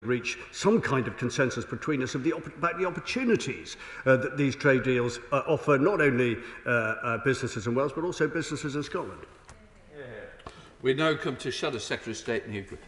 reach some kind of consensus between us about the opportunities that these trade deals offer not only businesses in Wales but also businesses in Scotland. We now come to Shadow Secretary of State in Newbury.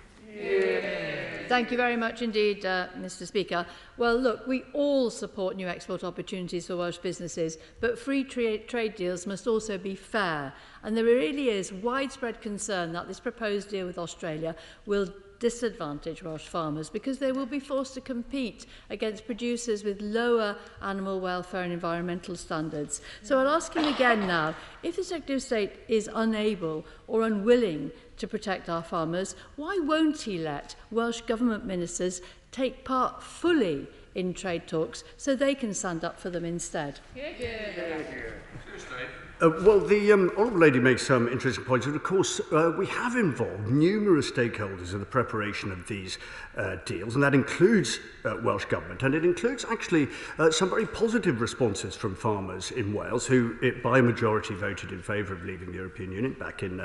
Thank you very much indeed, Mr Speaker. Well, look, we all support new export opportunities for Welsh businesses, but free trade deals must also be fair. And there really is widespread concern that this proposed deal with Australia will disadvantage Welsh farmers because they will be forced to compete against producers with lower animal welfare and environmental standards. So I'll ask him again now, if the Secretary of State is unable or unwilling to protect our farmers, why won't he let Welsh Government ministers take part fully in trade talks so they can stand up for them instead? Well, the Honourable Lady makes some interesting points, and of course we have involved numerous stakeholders in the preparation of these deals, and that includes Welsh Government, and it includes actually some very positive responses from farmers in Wales who, by a majority, voted in favour of leaving the European Union back in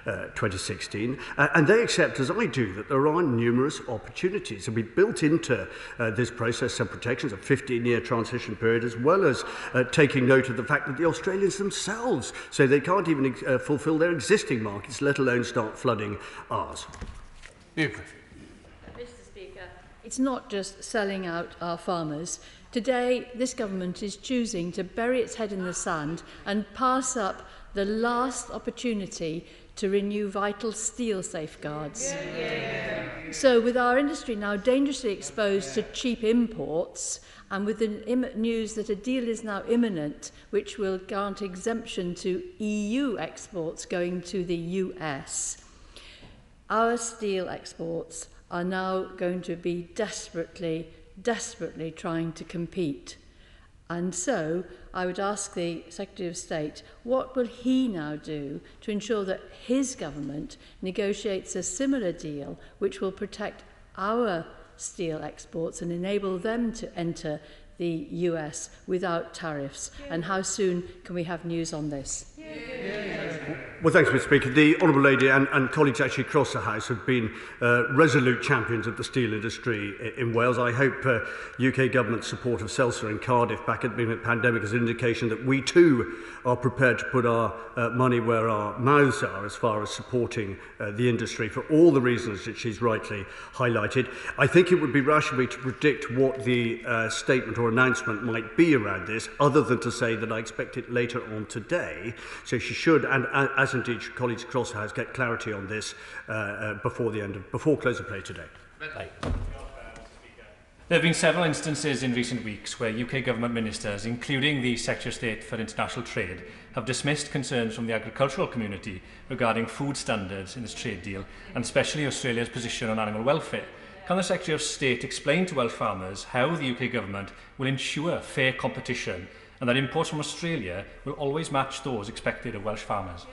2016, and they accept, as I do, that there are numerous opportunities, and we built into this process some protections, a 15-year transition period, as well as taking note of the fact that the Australians themselves so they can't even fulfil their existing markets, let alone start flooding ours. Mr Speaker, it's not just selling out our farmers. Today, this government is choosing to bury its head in the sand and pass up the last opportunity to renew vital steel safeguards. So with our industry now dangerously exposed to cheap imports, and with the news that a deal is now imminent which will grant exemption to EU exports going to the US, our steel exports are now going to be desperately trying to compete. And so I would ask the Secretary of State, what will he now do to ensure that his government negotiates a similar deal which will protect our steel exports and enable them to enter the US without tariffs? And how soon can we have news on this? Well, thanks, Mr Speaker. The Honourable Lady and colleagues actually across the House have been resolute champions of the steel industry in Wales. I hope UK Government support of CELSA in Cardiff back at the beginning of the pandemic is an indication that we too are prepared to put our money where our mouths are as far as supporting the industry for all the reasons that she's rightly highlighted. I think it would be rash of me to predict what the statement or announcement might be around this, other than to say that I expect it later on today. So she should, and as indeed colleagues across the House, get clarity on this before close of play today. There have been several instances in recent weeks where UK Government ministers, including the Secretary of State for International Trade, have dismissed concerns from the agricultural community regarding food standards in this trade deal, and especially Australia's position on animal welfare. Can the Secretary of State explain to Welsh farmers how the UK Government will ensure fair competition and that imports from Australia will always match those expected of Welsh farmers?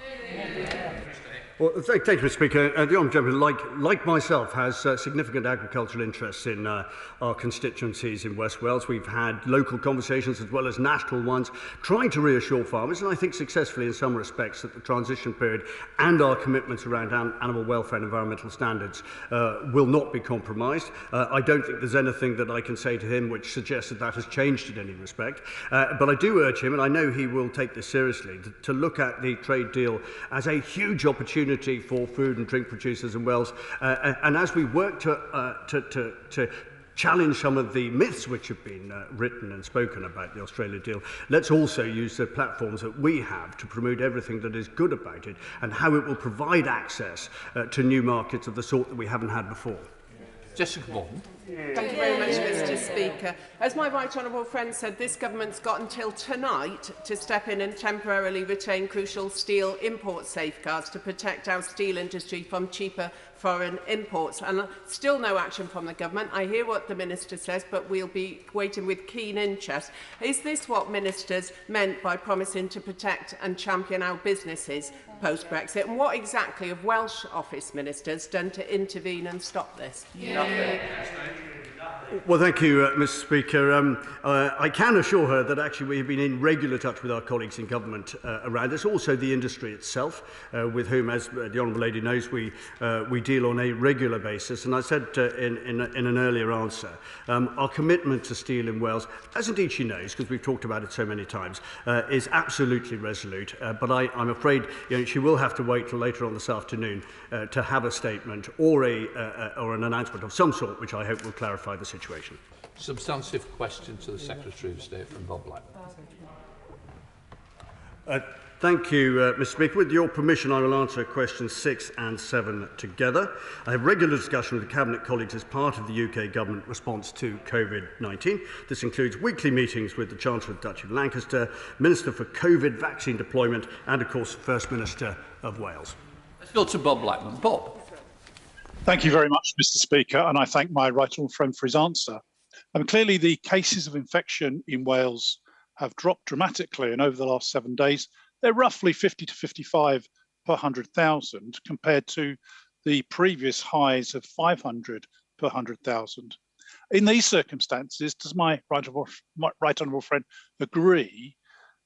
Well, thank you, Mr Speaker. The Honourable Gentleman, like myself, has significant agricultural interests in our constituencies in West Wales. We've had local conversations as well as national ones, trying to reassure farmers, and I think successfully in some respects, that the transition period and our commitments around animal welfare and environmental standards will not be compromised. I don't think there's anything that I can say to him which suggests that has changed in any respect. But I do urge him, and I know he will take this seriously, to look at the trade deal as a huge opportunity for food and drink producers in Wales, and as we work to challenge some of the myths which have been written and spoken about the Australia deal, let's also use the platforms that we have to promote everything that is good about it and how it will provide access to new markets of the sort that we haven't had before. Jessica Morton. Thank you very much, Mr Speaker. As my right honourable friend said, this government's got until tonight to step in and temporarily retain crucial steel import safeguards to protect our steel industry from cheaper foreign imports. And still no action from the government. I hear what the Minister says, but we'll be waiting with keen interest. Is this what ministers meant by promising to protect and champion our businesses post-Brexit? And what exactly have Welsh Office ministers done to intervene and stop this? Nothing. Well, thank you, Mr. Speaker. I can assure her that actually we have been in regular touch with our colleagues in government around this, also the industry itself, with whom, as the Honourable Lady knows, we deal on a regular basis. And I said in an earlier answer, our commitment to steel in Wales, as indeed she knows, because we've talked about it so many times, is absolutely resolute. But I'm afraid she will have to wait till later on this afternoon to have a statement or an announcement of some sort, which I hope will clarify the situation. Substantive question to the Secretary of State from Bob Blackman. Thank you, Mr. Speaker. With your permission, I will answer questions 6 and 7 together. I have regular discussion with the Cabinet colleagues as part of the UK Government response to COVID-19. This includes weekly meetings with the Chancellor of the Duchy of Lancaster, Minister for COVID vaccine deployment, and, of course, First Minister of Wales. Let's go to Bob Blackman. Bob. Thank you very much, Mr. Speaker, and I thank my right honourable friend for his answer. Clearly, the cases of infection in Wales have dropped dramatically, and over the last 7 days, they're roughly 50 to 55 per 100,000 compared to the previous highs of 500 per 100,000. In these circumstances, does my right honourable friend agree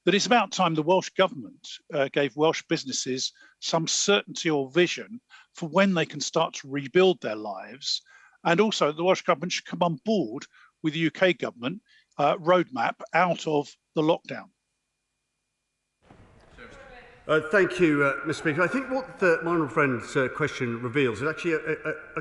that it's about time the Welsh Government gave Welsh businesses some certainty or vision for when they can start to rebuild their lives, and also the Welsh Government should come on board with the UK Government roadmap out of the lockdown? Thank you, Mr. Speaker. I think what my honourable friend's question reveals is actually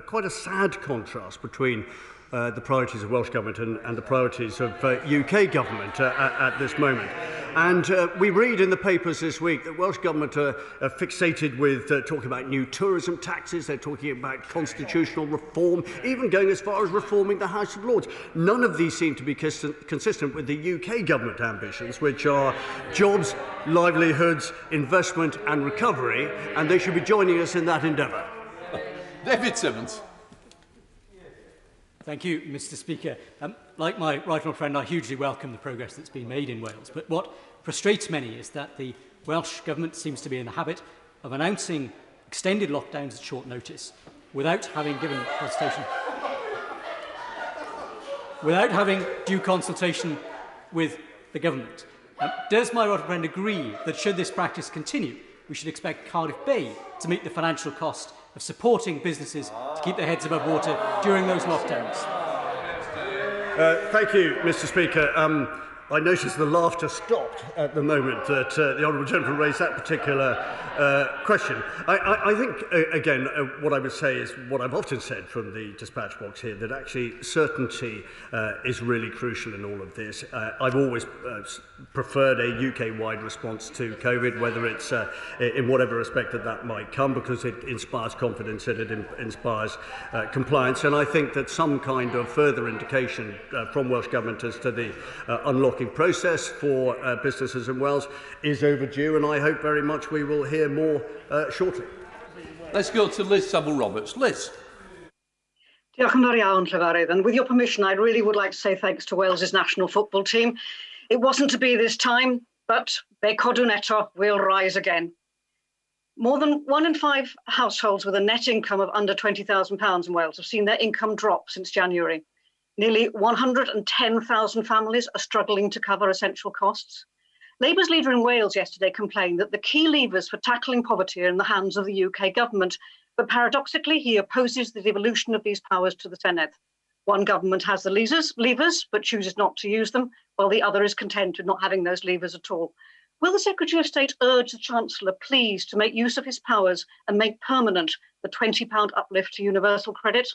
quite a sad contrast between the priorities of Welsh Government and the priorities of UK Government at this moment. And we read in the papers this week that Welsh Government are fixated with talking about new tourism taxes. They're talking about constitutional reform, even going as far as reforming the House of Lords. None of these seem to be consistent with the UK Government ambitions, which are jobs, livelihoods, investment and recovery, and they should be joining us in that endeavour. David Simmons. Thank you, Mr. Speaker. Like my right honourable friend, I hugely welcome the progress that's been made in Wales. But what frustrates many is that the Welsh Government seems to be in the habit of announcing extended lockdowns at short notice without having given consultation, without having due consultation with the government. Does my right honourable friend agree that should this practice continue, we should expect Cardiff Bay to meet the financial cost of supporting businesses to keep their heads above water during those lockdowns? Thank you, Mr. Speaker. I noticed the laughter stopped at the moment that the Honourable Gentleman raised that particular question. I think, again, what I would say is what I've often said from the dispatch box here, that actually certainty is really crucial in all of this. I've always preferred a UK-wide response to COVID, whether it's in whatever respect that might come, because it inspires confidence and it inspires compliance. And I think that some kind of further indication from Welsh Government as to the unlocking process for businesses in Wales is overdue, and I hope very much we will hear more shortly. Let's go to Liz Saville-Roberts. Liz. Diolch yn fawr iawn, Llefarydd. And with your permission, I really would like to say thanks to Wales's national football team. It wasn't to be this time, but be codwn eto, we'll rise again. More than 1 in 5 households with a net income of under £20,000 in Wales have seen their income drop since January. Nearly 110,000 families are struggling to cover essential costs. Labour's leader in Wales yesterday complained that the key levers for tackling poverty are in the hands of the UK government, but paradoxically he opposes the devolution of these powers to the Senedd. One government has the levers, but chooses not to use them, while the other is content with not having those levers at all. Will the Secretary of State urge the Chancellor, please, to make use of his powers and make permanent the £20 uplift to universal credit?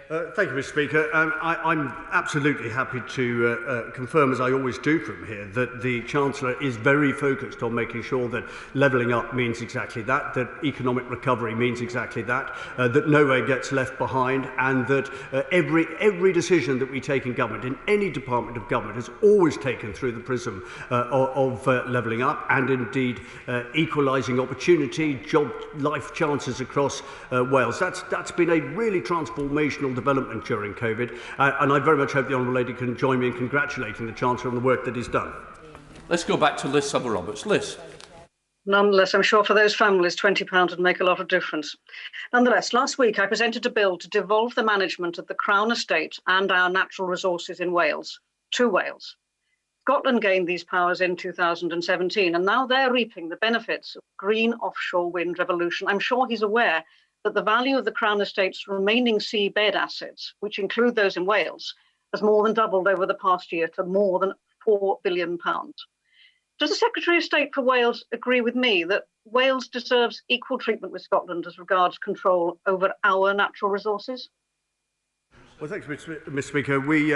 Thank you, Mr. Speaker. I'm absolutely happy to confirm, as I always do from here, that the Chancellor is very focused on making sure that levelling up means exactly that, that economic recovery means exactly that, that nowhere gets left behind, and that every decision that we take in government, in any department of government, is always taken through the prism of levelling up and indeed equalising opportunity, job life chances across Wales. That's been a really transformational development during COVID, and I very much hope the Honourable Lady can join me in congratulating the Chancellor on the work that he's done. Let's go back to Liz Saville-Roberts. Liz. Nonetheless, I'm sure for those families, £20 would make a lot of difference. Nonetheless, last week I presented a bill to devolve the management of the Crown Estate and our natural resources in Wales to Wales. Scotland gained these powers in 2017, and now they're reaping the benefits of green offshore wind revolution. I'm sure he's aware that the value of the Crown Estate's remaining seabed assets, which include those in Wales, has more than doubled over the past year to more than £4 billion. Does the Secretary of State for Wales agree with me that Wales deserves equal treatment with Scotland as regards control over our natural resources? Well, thanks, Mr. Speaker. We,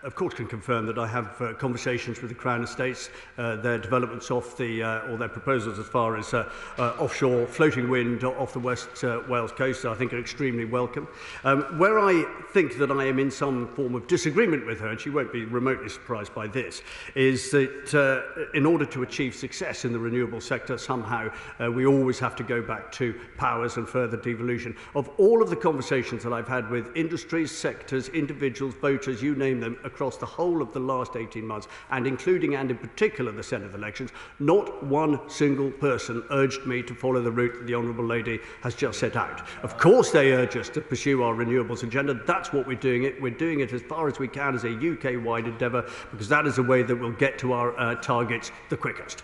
of course, can confirm that I have conversations with the Crown Estates, their developments off the, or their proposals as far as offshore floating wind off the West Wales coast, I think are extremely welcome. Where I think that I am in some form of disagreement with her, and she won't be remotely surprised by this, is that in order to achieve success in the renewable sector, somehow we always have to go back to powers and further devolution. Of all of the conversations that I've had with industries, sectors, individuals, voters, you name them, across the whole of the last 18 months, and including and in particular the Senate elections, not one single person urged me to follow the route that the Honourable Lady has just set out. Of course they urge us to pursue our renewables agenda. That's what we're doing it. We're doing it as far as we can as a UK-wide endeavour, because that is the way that we'll get to our targets the quickest.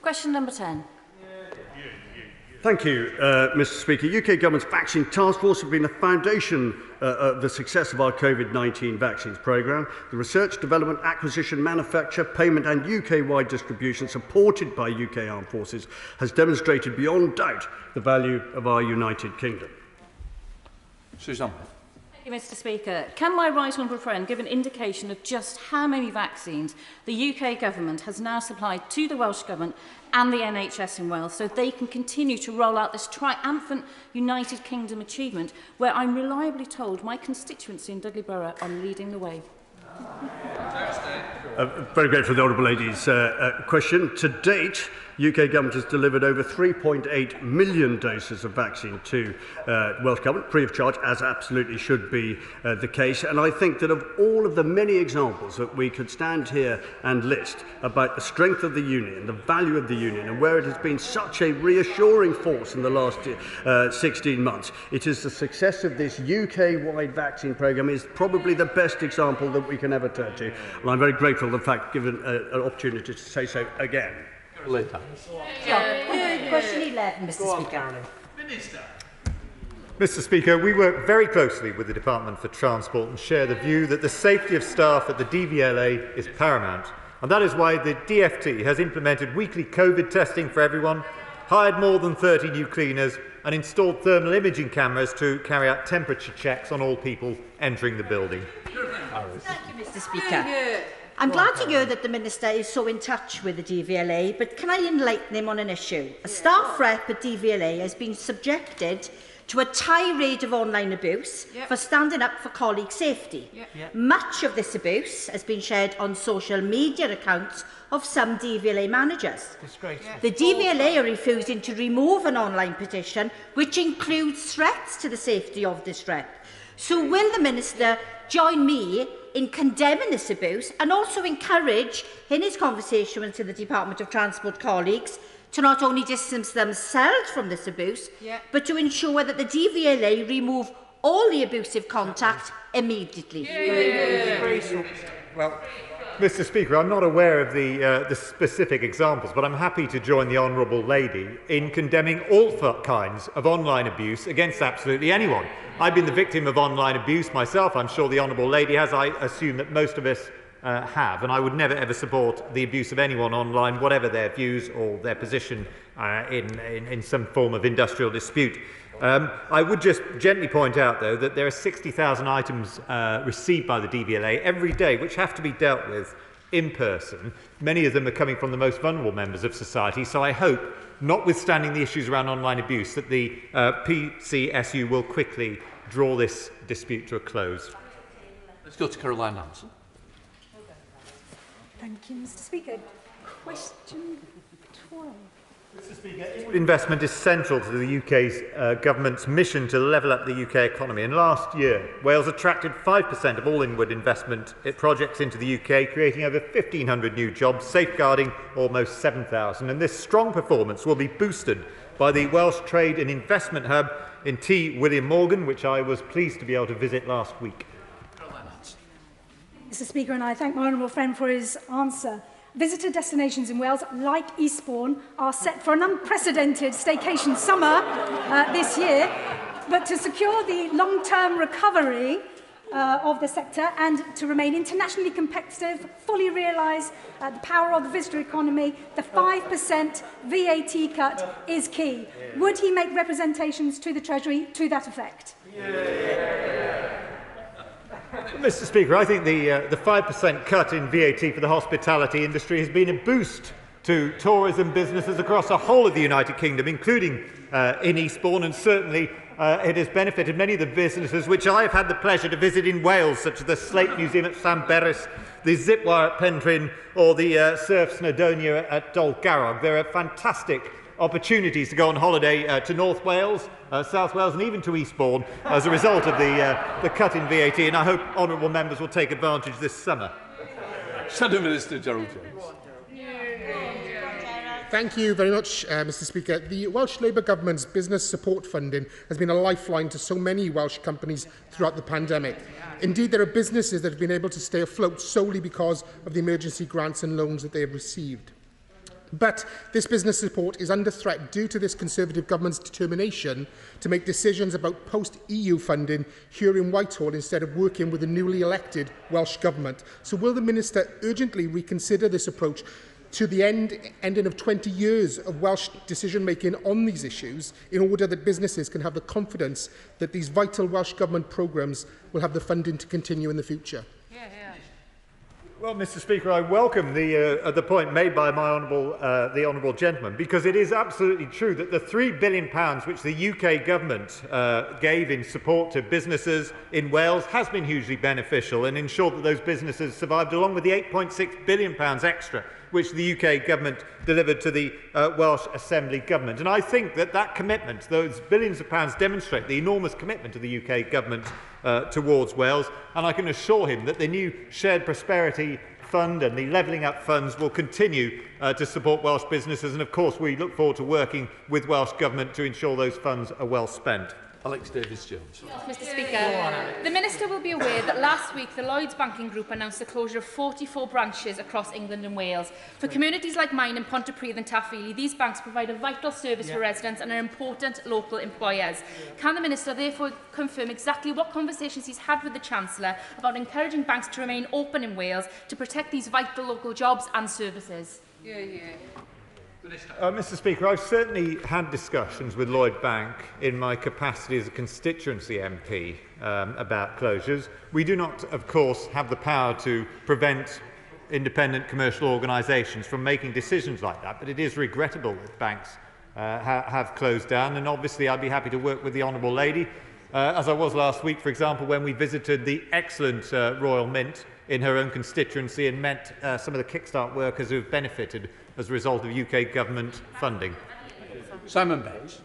Question number 10. Thank you, Mr. Speaker. UK Government's Vaccine Task Force has been the foundation of the success of our COVID-19 vaccines programme. The research, development, acquisition, manufacture, payment and UK-wide distribution supported by UK Armed Forces has demonstrated beyond doubt the value of our United Kingdom. Susan. Thank you, Mr. Speaker. Can my right honourable friend give an indication of just how many vaccines the UK Government has now supplied to the Welsh Government and the NHS in Wales so they can continue to roll out this triumphant United Kingdom achievement where I'm reliably told my constituency in Dudley Borough are leading the way? Very grateful for the Honourable Lady's question. To date, UK Government has delivered over 3.8 million doses of vaccine to Welsh Government, free of charge, as absolutely should be the case. And I think that of all of the many examples that we could stand here and list about the strength of the Union, the value of the Union, and where it has been such a reassuring force in the last 16 months, it is the success of this UK-wide vaccine programme is probably the best example that we can ever turn to. And I'm very grateful for the fact given an opportunity to say so again. Question 11, Mr. Speaker. Mr. Speaker, we work very closely with the Department for Transport and share the view that the safety of staff at the DVLA is paramount. And that is why the DFT has implemented weekly COVID testing for everyone, hired more than 30 new cleaners and installed thermal imaging cameras to carry out temperature checks on all people entering the building. Thank you, Mr. Speaker. I'm glad to hear that the Minister is so in touch with the DVLA, but can I enlighten him on an issue? A staff rep at DVLA has been subjected to a tirade of online abuse for standing up for colleague safety. Much of this abuse has been shared on social media accounts of some DVLA managers. The DVLA are refusing to remove an online petition which includes threats to the safety of this rep. So will the Minister join me in condemning this abuse and also encourage, in his conversation with the Department of Transport colleagues, to not only distance themselves from this abuse, but to ensure that the DVLA remove all the abusive contact immediately? Well, Mr. Speaker, I'm not aware of the specific examples, but I'm happy to join the Honourable Lady in condemning all kinds of online abuse against absolutely anyone. I've been the victim of online abuse myself. I'm sure the Honourable Lady has. I assume that most of us have, and I would never ever support the abuse of anyone online, whatever their views or their position in some form of industrial dispute. I would just gently point out, though, that there are 60,000 items received by the DVLA every day which have to be dealt with in person. Many of them are coming from the most vulnerable members of society, so I hope, notwithstanding the issues around online abuse, that the PCSU will quickly draw this dispute to a close. Let's go to Caroline Hanson. Thank you, Mr. Speaker. Question 12. Mr. Speaker, investment is central to the UK's government's mission to level up the UK economy. And last year, Wales attracted 5% of all inward investment projects into the UK, creating over 1,500 new jobs, safeguarding almost 7,000. And this strong performance will be boosted by the Welsh Trade and Investment Hub in T. William Morgan, which I was pleased to be able to visit last week. Mr. Speaker, and I thank my honourable friend for his answer. Visitor destinations in Wales, like Eastbourne, are set for an unprecedented staycation summer this year. But to secure the long-term recovery of the sector and to remain internationally competitive, fully realise the power of the visitor economy, the 5% VAT cut is key. Would he make representations to the Treasury to that effect? Mr. Speaker, I think the 5% cut in VAT for the hospitality industry has been a boost to tourism businesses across the whole of the United Kingdom, including in Eastbourne, and certainly it has benefited many of the businesses which I have had the pleasure to visit in Wales, such as the Slate Museum at Llanberis, the Zipwire at Penrhyn, or the Surf Snowdonia at Dolgarrog. There are fantastic opportunities to go on holiday to North Wales, South Wales and even to Eastbourne as a result of the cut in VAT, and I hope honourable members will take advantage this summer. Shadow Minister Gerald Jones. Thank you very much, Mr. Speaker. The Welsh Labour Government's business support funding has been a lifeline to so many Welsh companies throughout the pandemic. Indeed, there are businesses that have been able to stay afloat solely because of the emergency grants and loans that they have received. But this business support is under threat due to this Conservative government's determination to make decisions about post-EU funding here in Whitehall instead of working with the newly elected Welsh Government. So will the Minister urgently reconsider this approach to the ending of 20 years of Welsh decision-making on these issues in order that businesses can have the confidence that these vital Welsh Government programmes will have the funding to continue in the future? Well, Mr. Speaker, I welcome the point made by the honourable gentleman, because it is absolutely true that the £3 billion which the UK government gave in support to businesses in Wales has been hugely beneficial and ensured that those businesses survived, along with the £8.6 billion extra which the UK government delivered to the Welsh Assembly government. And I think that that commitment, those billions of pounds, demonstrate the enormous commitment of the UK government towards Wales, and I can assure him that the new Shared Prosperity Fund and the Levelling Up funds will continue to support Welsh businesses, and of course we look forward to working with Welsh Government to ensure those funds are well spent. Alex Davis-Jones. Mr. Speaker, the Minister will be aware that last week the Lloyds Banking Group announced the closure of 44 branches across England and Wales. For communities like mine in Pontypridd and Taffili, these banks provide a vital service for residents and are important local employers. Can the Minister therefore confirm exactly what conversations he's had with the Chancellor about encouraging banks to remain open in Wales to protect these vital local jobs and services? Mr. Speaker, I've certainly had discussions with Lloyd Bank in my capacity as a constituency MP about closures. We do not, of course, have the power to prevent independent commercial organisations from making decisions like that, but it is regrettable that banks have closed down, and obviously I'd be happy to work with the Honourable Lady, as I was last week, for example, when we visited the excellent Royal Mint in her own constituency and met some of the Kickstart workers who have benefited as a result of UK government funding. Simon Bates.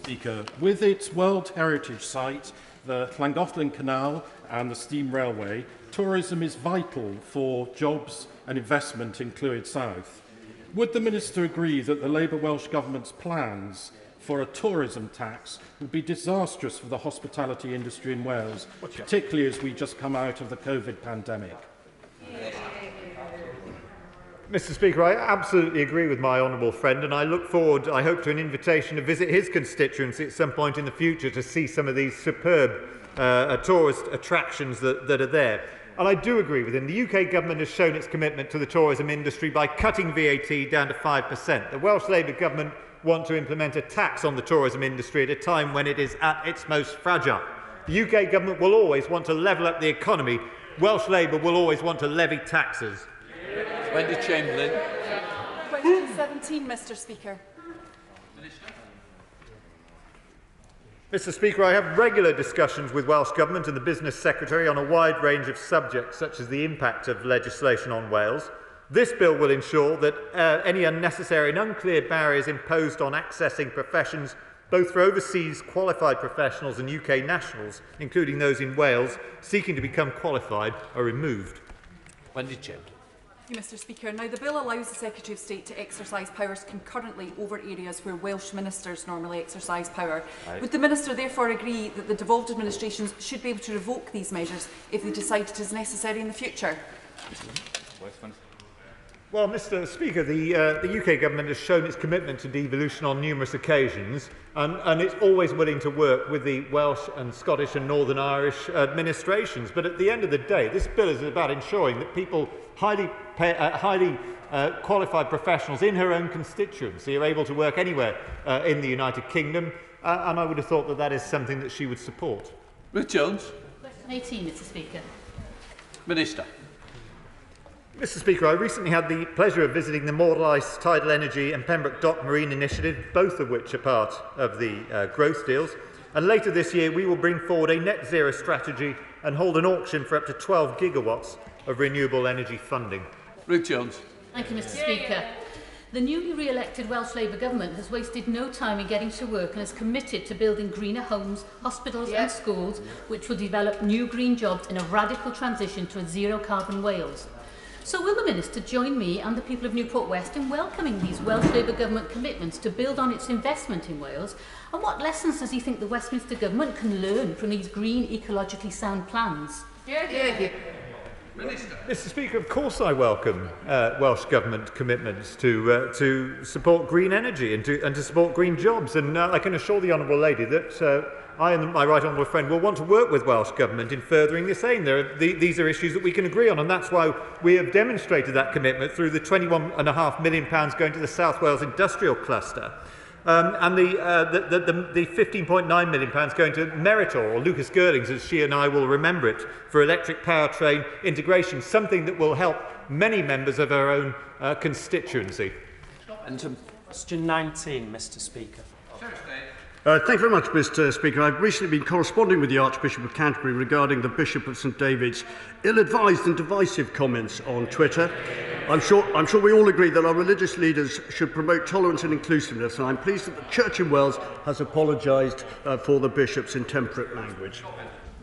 Speaker, with its World Heritage Site, the Llangollen Canal and the Steam Railway, tourism is vital for jobs and investment in Clwyd South. Would the Minister agree that the Labour Welsh Government's plans for a tourism tax would be disastrous for the hospitality industry in Wales, particularly as we just come out of the COVID pandemic? Mr. Speaker, I absolutely agree with my honourable friend, and I look forward, I hope, to an invitation to visit his constituency at some point in the future to see some of these superb tourist attractions that are there. And I do agree with him. The UK government has shown its commitment to the tourism industry by cutting VAT down to 5%. The Welsh Labour government want to implement a tax on the tourism industry at a time when it is at its most fragile. The UK government will always want to level up the economy. Welsh Labour will always want to levy taxes. Wendy Chamberlain. Question 17, Mr. Speaker. Mr. Speaker, I have regular discussions with Welsh Government and the Business Secretary on a wide range of subjects, such as the impact of legislation on Wales. This bill will ensure that any unnecessary and unclear barriers imposed on accessing professions, both for overseas qualified professionals and UK nationals, including those in Wales, seeking to become qualified, are removed. Wendy Chip. Thank you, Mr Speaker. Now, the bill allows the Secretary of State to exercise powers concurrently over areas where Welsh ministers normally exercise power. Right. Would the Minister therefore agree that the devolved administrations should be able to revoke these measures if they decide it is necessary in the future? Well, Mr Speaker, the UK Government has shown its commitment to devolution on numerous occasions, and it's always willing to work with the Welsh and Scottish and Northern Irish administrations. But at the end of the day, this bill is about ensuring that people, highly qualified professionals in her own constituency, are able to work anywhere in the United Kingdom, and I would have thought that that is something that she would support. Ruth Jones. Question 18, Mr Speaker. Minister. Mr Speaker, I recently had the pleasure of visiting the Morlais Tidal Energy and Pembroke Dock Marine Initiative, both of which are part of the growth deals. And later this year, we will bring forward a net zero strategy and hold an auction for up to 12 gigawatts of renewable energy funding. Ruth Jones. Thank you, Mr Speaker. The newly re-elected Welsh Labour Government has wasted no time in getting to work and is committed to building greener homes, hospitals and schools, which will develop new green jobs in a radical transition to a zero-carbon Wales. So will the Minister join me and the people of Newport West in welcoming these Welsh Labour Government commitments to build on its investment in Wales? And what lessons does he think the Westminster Government can learn from these green, ecologically sound plans? Minister. Mr Speaker, of course I welcome Welsh Government commitments to support green energy and to support green jobs. And I can assure the Honourable Lady that I and my right honourable friend will want to work with Welsh Government in furthering this aim. These are issues that we can agree on, and that's why we have demonstrated that commitment through the £21.5 million going to the South Wales Industrial Cluster. And the £15.9 million going to Meritor, or Lucas Girlings, as she and I will remember it, for electric powertrain integration, something that will help many members of our own constituency. Question 19, Mr Speaker. Thank you very much, Mr Speaker. I've recently been corresponding with the Archbishop of Canterbury regarding the Bishop of St David's ill-advised and divisive comments on Twitter. I'm sure we all agree that our religious leaders should promote tolerance and inclusiveness, and I'm pleased that the Church in Wales has apologised for the Bishop's intemperate language.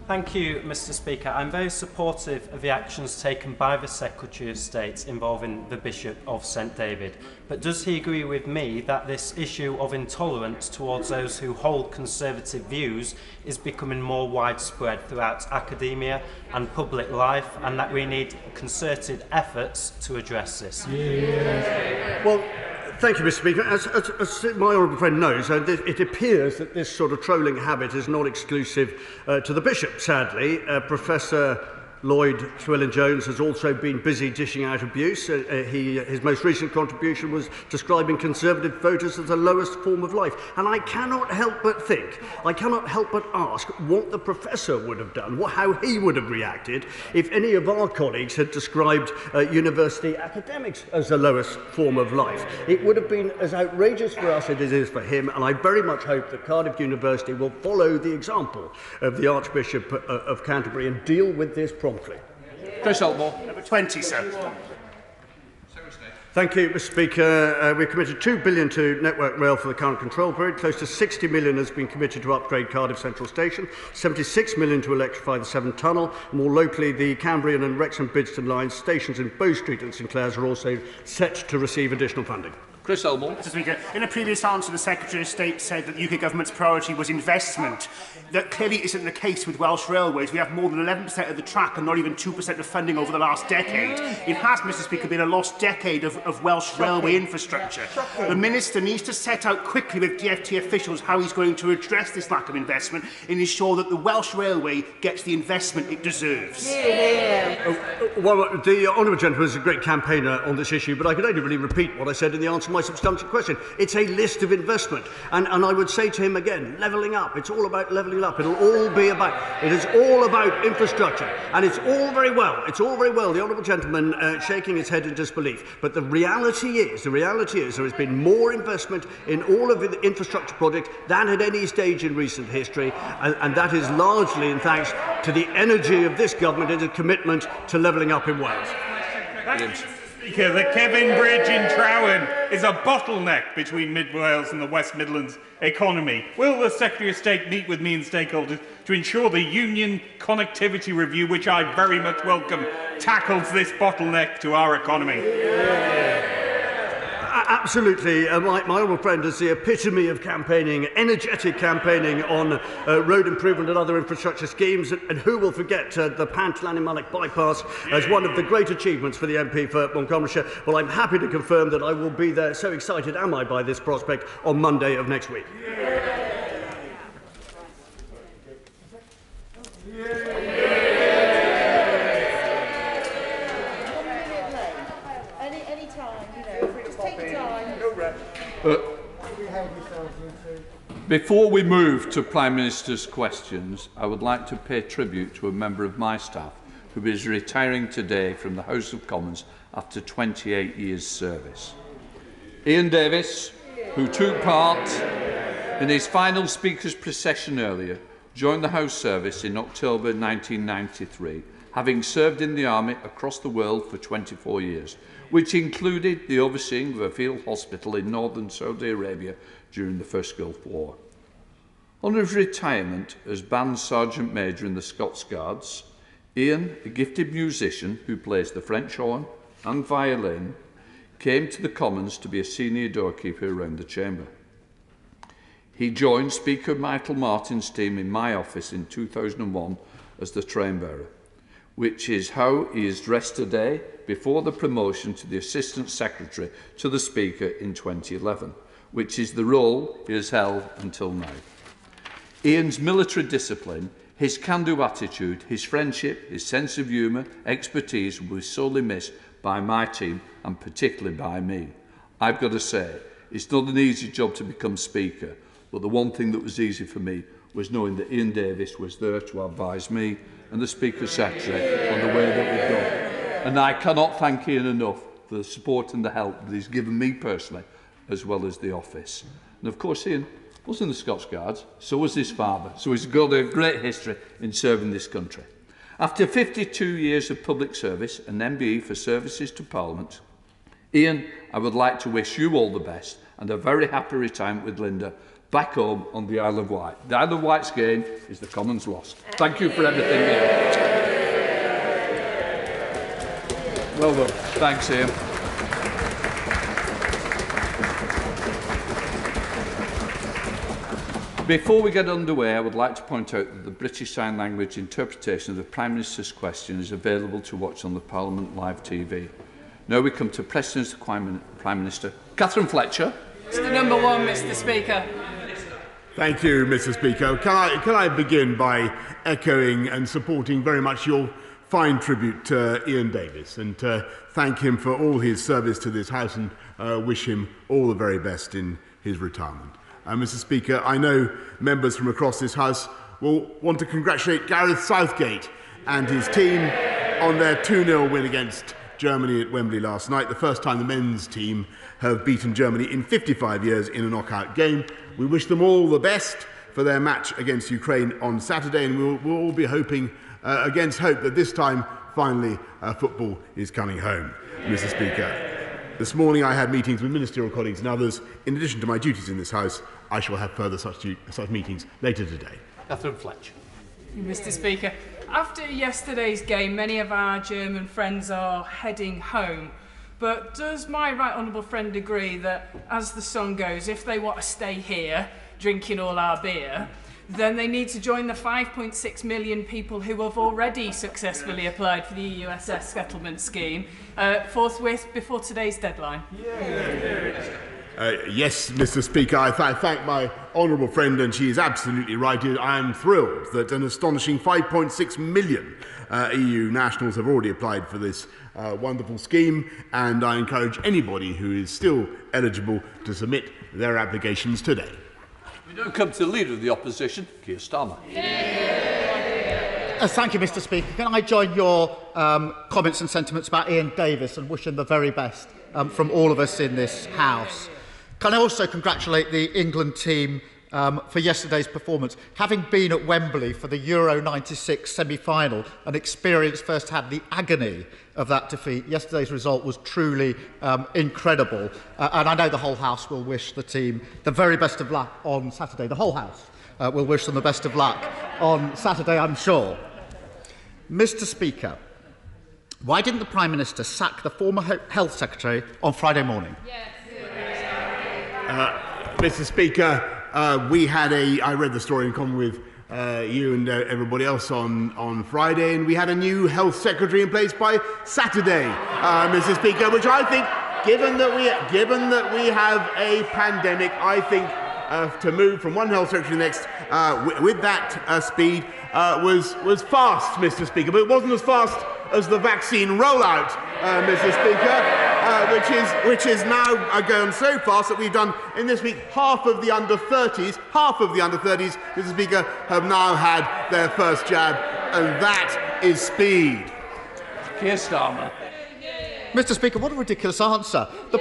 Thank you, Mr Speaker. I'm very supportive of the actions taken by the Secretary of State involving the Bishop of St David. But does he agree with me that this issue of intolerance towards those who hold conservative views is becoming more widespread throughout academia and public life, and that we need concerted efforts to address this? Well, thank you, Mr Speaker. As my honourable friend knows, it appears that this sort of trolling habit is not exclusive to the Bishop, sadly. Professor Lloyd Llewellyn-Jones has also been busy dishing out abuse. His most recent contribution was describing conservative voters as the lowest form of life. And I cannot help but think, I cannot help but ask what the professor would have done, how he would have reacted if any of our colleagues had described university academics as the lowest form of life. It would have been as outrageous for us as it is for him, and I very much hope that Cardiff University will follow the example of the Archbishop of Canterbury and deal with this promptly. Chris Altmore. Number 20, sir. Thank you, Mr Speaker. We've committed £2 billion to Network Rail for the current control period. Close to £60 million has been committed to upgrade Cardiff Central Station, £76 million to electrify the Severn Tunnel. More locally, the Cambrian and Wrexham-Bidston lines, stations in Bow Street and St Clair's are also set to receive additional funding. Chris Elmore. Mr Speaker, in a previous answer, the Secretary of State said that the UK Government's priority was investment. That clearly isn't the case with Welsh Railways. We have more than 11% of the track and not even 2% of funding over the last decade. It has, Mr Speaker, been a lost decade of Welsh railway infrastructure. The Minister needs to set out quickly with DfT officials how he's going to address this lack of investment and ensure that the Welsh Railway gets the investment it deserves. Well, the honourable gentleman is a great campaigner on this issue, but I could only really repeat what I said in the answer to my substantial question. It's a list of investment, and I would say to him again, levelling up. It's all about levelling up. It is all about infrastructure, and it's all very well. The honourable gentleman shaking his head in disbelief. But the reality is there has been more investment in all of the infrastructure projects than at any stage in recent history, and that is largely in thanks to the energy of this government and its commitment to levelling up in Wales. Speaker, the Kevin Bridge in Trowen is a bottleneck between Mid Wales and the West Midlands economy. Will the Secretary of State meet with me and stakeholders to ensure the Union Connectivity Review, which I very much welcome, tackles this bottleneck to our economy? Absolutely. My honourable friend is the epitome of campaigning, energetic campaigning on road improvement and other infrastructure schemes. And who will forget the Pant-Lanimulloch bypass as one of the great achievements for the MP for Montgomeryshire? Well, I'm happy to confirm that I will be there. So excited am I by this prospect on Monday of next week. Before we move to Prime Minister's questions, I would like to pay tribute to a member of my staff who is retiring today from the House of Commons after 28 years' service. Ian Davis, who took part in his final Speaker's procession earlier, joined the House service in October 1993, having served in the Army across the world for 24 years, which included the overseeing of a field hospital in northern Saudi Arabia during the First Gulf War. On his retirement as Band Sergeant Major in the Scots Guards, Ian, a gifted musician who plays the French horn and violin, came to the Commons to be a senior doorkeeper around the chamber. He joined Speaker Michael Martin's team in my office in 2001 as the train bearer, which is how he is dressed today before the promotion to the Assistant Secretary to the Speaker in 2011, which is the role he has held until now. Ian's military discipline, his can-do attitude, his friendship, his sense of humour, expertise will be sorely missed by my team and particularly by me. I've got to say, it's not an easy job to become Speaker, but the one thing that was easy for me was knowing that Ian Davis was there to advise me and the Speaker's Secretary on the way that we've gone. And I cannot thank Ian enough for the support and the help that he's given me personally, as well as the office. And of course, Ian was in the Scots Guards, so was his father, so he's got a great history in serving this country. After 52 years of public service and MBE for services to Parliament, Ian, I would like to wish you all the best and a very happy retirement with Linda back home on the Isle of Wight. The Isle of Wight's gain is the Commons' loss. Thank you for everything, Ian. Well done. Thanks, Ian. Before we get underway, I would like to point out that the British Sign Language interpretation of the Prime Minister's question is available to watch on the Parliament Live TV. Now we come to questions to Prime Minister. Catherine Fletcher. Mr. Number One, Mr. Speaker. Thank you, Mr. Speaker. Can I begin by echoing and supporting very much your fine tribute to Ian Davis and thank him for all his service to this House and wish him all the very best in his retirement. Mr. Speaker, I know members from across this House will want to congratulate Gareth Southgate and his team on their 2-0 win against Germany at Wembley last night, the first time the men's team have beaten Germany in 55 years in a knockout game. We wish them all the best for their match against Ukraine on Saturday, and we'll all be hoping against hope that this time, finally, football is coming home, Mr. Speaker. This morning I had meetings with ministerial colleagues and others. In addition to my duties in this House, I shall have further such meetings later today. Catherine Fletcher. Mr. Speaker, after yesterday's game, many of our German friends are heading home. But does my right honourable friend agree that, as the song goes, if they want to stay here, drinking all our beer, then they need to join the 5.6 million people who have already successfully applied for the EUSS settlement scheme forthwith before today's deadline? Yes, Mr. Speaker, I thank my honourable friend, and she is absolutely right. I am thrilled that an astonishing 5.6 million EU nationals have already applied for this wonderful scheme, and I encourage anybody who is still eligible to submit their applications today. We now come to the Leader of the Opposition, Keir Starmer. Thank you, Mr. Speaker. Can I join your comments and sentiments about Ian Davis and wish him the very best from all of us in this House? Can I also congratulate the England team for yesterday's performance. Having been at Wembley for the Euro 96 semi-final and experienced firsthand the agony of that defeat, yesterday's result was truly incredible. And I know the whole House will wish the team the very best of luck on Saturday. The whole House will wish them the best of luck on Saturday, I'm sure. Mr. Speaker, why didn't the Prime Minister sack the former Health Secretary on Friday morning? Mr. Speaker, I read the story in common with you and everybody else on Friday, and we had a new Health Secretary in place by Saturday, Mr. Speaker, which I think, given that we have a pandemic, I think to move from one Health Secretary to the next with that speed was fast, Mr. Speaker, but it wasn't as fast as the vaccine rollout, Mr. Speaker, which is now going so fast that we've done in this week half of the under 30s, Mr. Speaker, have now had their first jab, and that is speed. Keir Starmer. Mr. Speaker, what a ridiculous answer. The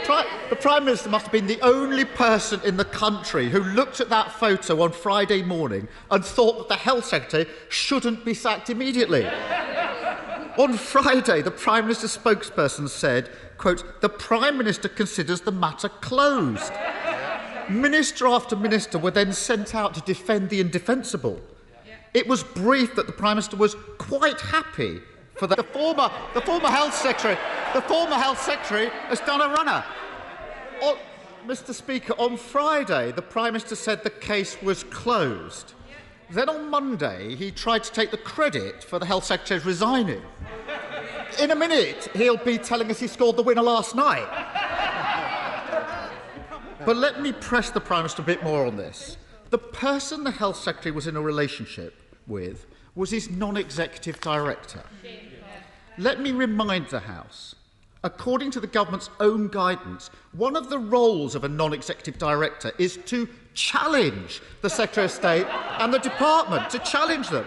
Prime Minister must have been the only person in the country who looked at that photo on Friday morning and thought that the Health Secretary shouldn't be sacked immediately. On Friday, the Prime Minister's spokesperson said, quote, "The Prime Minister considers the matter closed." Minister after minister were then sent out to defend the indefensible. It was briefed that the Prime Minister was quite happy for the former Health Secretary has done a runner. Mr. Speaker, on Friday, the Prime Minister said the case was closed. Then on Monday, he tried to take the credit for the Health Secretary's resigning. In a minute, he'll be telling us he scored the winner last night. But let me press the Prime Minister a bit more on this. The person the Health Secretary was in a relationship with was his non-executive director. Let me remind the House, according to the government's own guidance, one of the roles of a non-executive director is to challenge the Secretary of State and the department, to challenge them.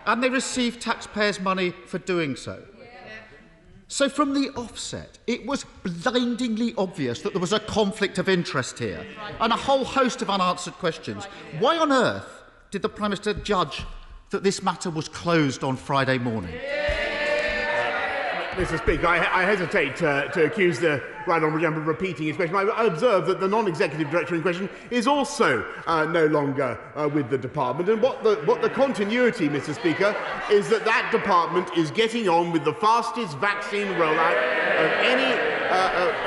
And they receive taxpayers' money for doing so. So from the offset, it was blindingly obvious that there was a conflict of interest here and a whole host of unanswered questions. Why on earth did the Prime Minister judge that this matter was closed on Friday morning? Mr. Speaker, I hesitate to accuse the Right Honourable Gentleman of repeating his question. I observe that the non-executive director in question is also no longer with the department. And what the continuity, Mr. Speaker, is that department is getting on with the fastest vaccine rollout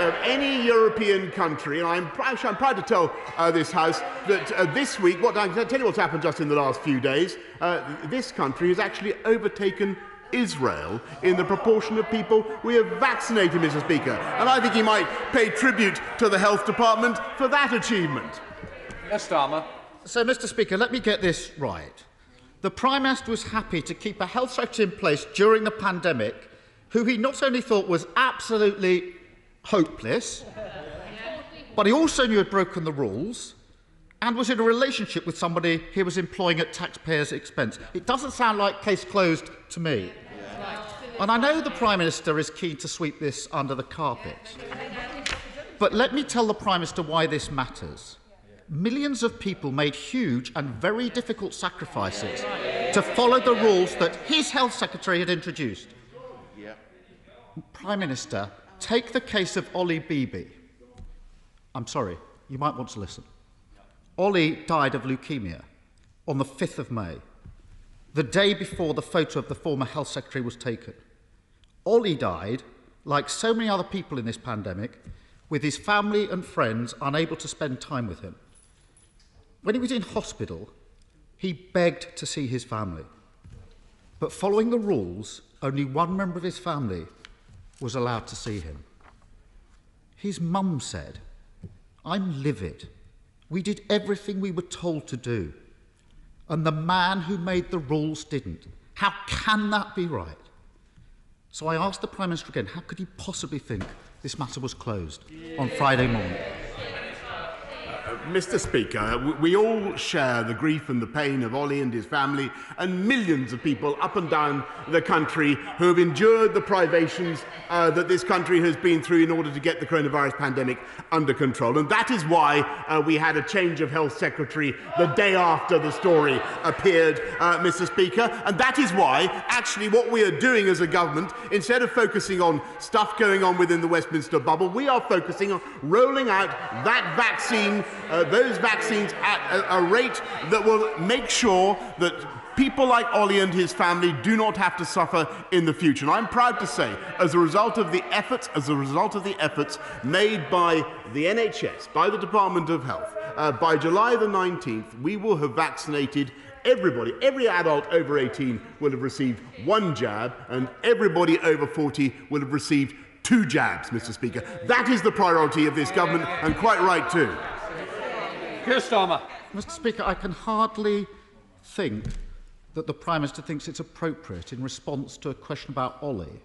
of any European country. And I'm proud to tell this House that this week, I can tell you what's happened just in the last few days. This country has actually overtaken Israel in the proportion of people we have vaccinated, Mr. Speaker. And I think he might pay tribute to the Health Department for that achievement. Yes, Starmer. So, Mr. Speaker, let me get this right. The Prime Minister was happy to keep a Health Secretary in place during the pandemic who he not only thought was absolutely hopeless, but he also knew had broken the rules and was in a relationship with somebody he was employing at taxpayers' expense. It doesn't sound like case closed to me. And I know the Prime Minister is keen to sweep this under the carpet. But let me tell the Prime Minister why this matters. Millions of people made huge and very difficult sacrifices to follow the rules that his Health Secretary had introduced. Prime Minister, take the case of Ollie Beebe. I'm sorry, you might want to listen. Ollie died of leukemia on the 5th of May, the day before the photo of the former Health Secretary was taken. Ollie died, like so many other people in this pandemic, with his family and friends unable to spend time with him. When he was in hospital, he begged to see his family. But following the rules, only one member of his family was allowed to see him. His mum said, "I'm livid. We did everything we were told to do. And the man who made the rules didn't. How can that be right?" So I asked the Prime Minister again, how could he possibly think this matter was closed on Friday morning? Mr. Speaker, we all share the grief and the pain of Ollie and his family and millions of people up and down the country who have endured the privations that this country has been through in order to get the coronavirus pandemic under control. And that is why we had a change of Health Secretary the day after the story appeared, Mr. Speaker. And that is why, actually, what we are doing as a government, instead of focusing on stuff going on within the Westminster bubble, we are focusing on rolling out that vaccine, those vaccines at a rate that will make sure that people like Ollie and his family do not have to suffer in the future. And I'm proud to say, as a result of the efforts made by the NHS, by the Department of Health, by July the 19th, we will have vaccinated everybody. Every adult over 18 will have received 1 jab, and everybody over 40 will have received 2 jabs, Mr. Speaker. That is the priority of this government, and quite right too. Keir Starmer. Mr. Speaker, I can hardly think that the Prime Minister thinks it's appropriate, in response to a question about Ollie,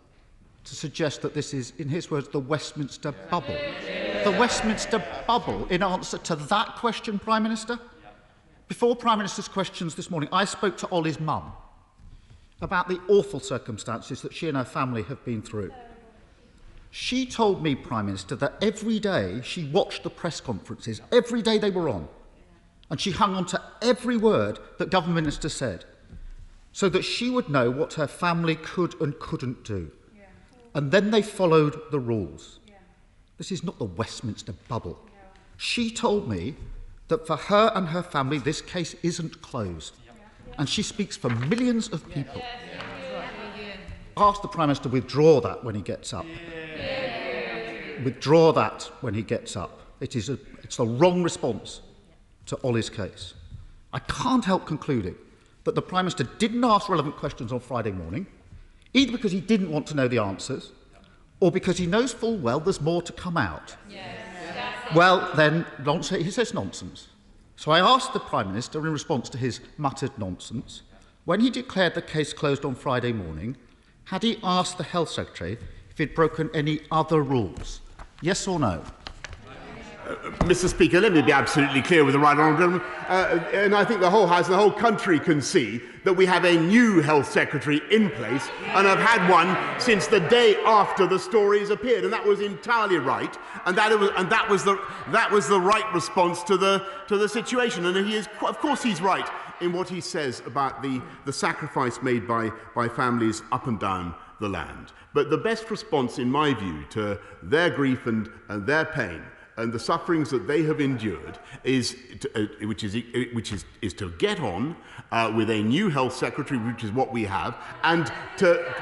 to suggest that this is, in his words, the Westminster bubble. The Westminster bubble, in answer to that question, Prime Minister? Before Prime Minister's questions this morning, I spoke to Ollie's mum about the awful circumstances that she and her family have been through. She told me, Prime Minister, that every day she watched the press conferences, every day they were on, and she hung on to every word that government ministers said, so that she would know what her family could and couldn't do. Yeah. And then they followed the rules. Yeah. This is not the Westminster bubble. Yeah. She told me that for her and her family, this case isn't closed. Yeah. And she speaks for millions of people. Yeah. Ask the Prime Minister to withdraw that when he gets up. Yeah. Withdraw that when he gets up. It's the wrong response to Ollie's case. I can't help concluding that the Prime Minister didn't ask relevant questions on Friday morning, either because he didn't want to know the answers, or because he knows full well there's more to come out. Yes. Well, then, he says nonsense. So I asked the Prime Minister, in response to his muttered nonsense, when he declared the case closed on Friday morning, had he asked the Health Secretary if he'd broken any other rules? Yes or no? Mr. Speaker, let me be absolutely clear with the right honourable gentleman, and I think the whole House and the whole country can see that we have a new Health Secretary in place and have had one since the day after the stories appeared, and that was entirely right, and that was the right response to the situation. And he is, of course, he's right in what he says about the sacrifice made by families up and down the land. But the best response, in my view, to their grief and their pain and the sufferings that they have endured is to get on with a new Health Secretary, which is what we have, and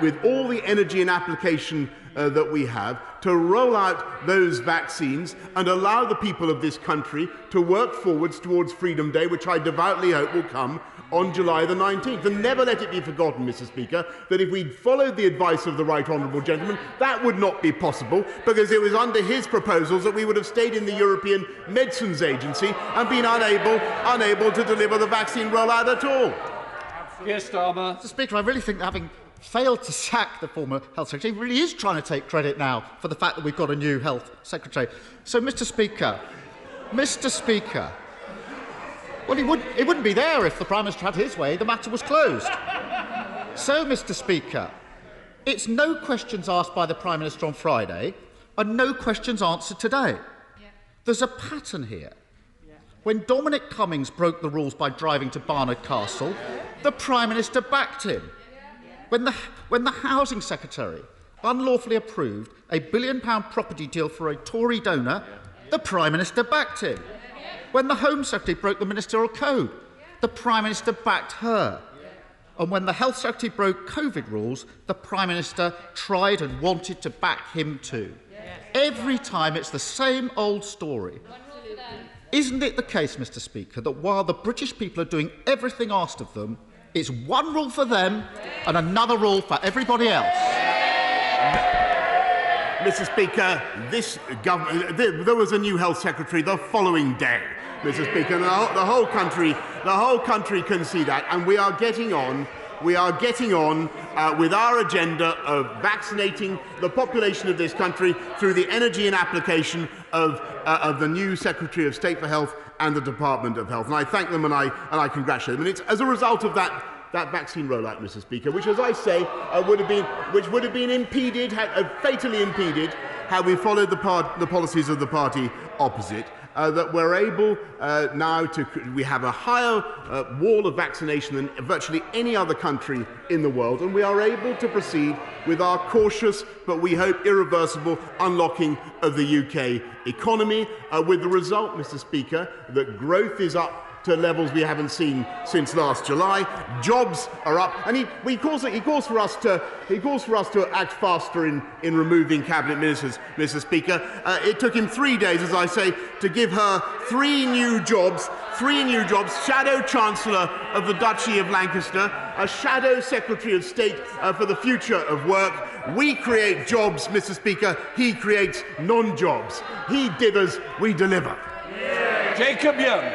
with all the energy and application that we have, to roll out those vaccines and allow the people of this country to work forwards towards Freedom Day, which I devoutly hope will come on July the 19th. And never let it be forgotten, Mr. Speaker, that if we'd followed the advice of the right honourable gentleman, that would not be possible, because it was under his proposals that we would have stayed in the European Medicines Agency and been unable to deliver the vaccine rollout at all. Yes, Starmer. Mr. Speaker, I really think that having failed to sack the former Health Secretary, he really is trying to take credit now for the fact that we've got a new Health Secretary. So, Mr. Speaker, well, he wouldn't be there if the Prime Minister had his way. The matter was closed. So, Mr. Speaker, it's no questions asked by the Prime Minister on Friday and no questions answered today. Yeah. There's a pattern here. Yeah. When Dominic Cummings broke the rules by driving to Barnard Castle, the Prime Minister backed him. Yeah. When the Housing Secretary unlawfully approved a £1 billion property deal for a Tory donor, the Prime Minister backed him. When the Home Secretary broke the Ministerial Code, the Prime Minister backed her. And when the Health Secretary broke COVID rules, the Prime Minister tried and wanted to back him too. Every time it's the same old story. Isn't it the case, Mr. Speaker, that while the British people are doing everything asked of them, it's one rule for them and another rule for everybody else? Mr. Speaker, this government, there was a new Health Secretary the following day, Mr. Speaker, and the whole country can see that, and we are getting on with our agenda of vaccinating the population of this country through the energy and application of the new Secretary of State for Health and the Department of Health. And I thank them and I congratulate them. And it's as a result of that vaccine rollout, Mr. Speaker, which, as I say, would have been impeded, fatally impeded, had we followed the policies of the party opposite. That we're able now we have a higher wall of vaccination than virtually any other country in the world, and we are able to proceed with our cautious but we hope irreversible unlocking of the UK economy, with the result, Mr. Speaker, that growth is up to levels we haven't seen since last July. Jobs are up, and he calls for us to act faster in removing cabinet ministers, Mr. Speaker. It took him 3 days, as I say, to give her 3 new jobs. Shadow Chancellor of the Duchy of Lancaster, a Shadow Secretary of State for the Future of Work. We create jobs, Mr. Speaker. He creates non-jobs. He dithers, we deliver. Jacob Young.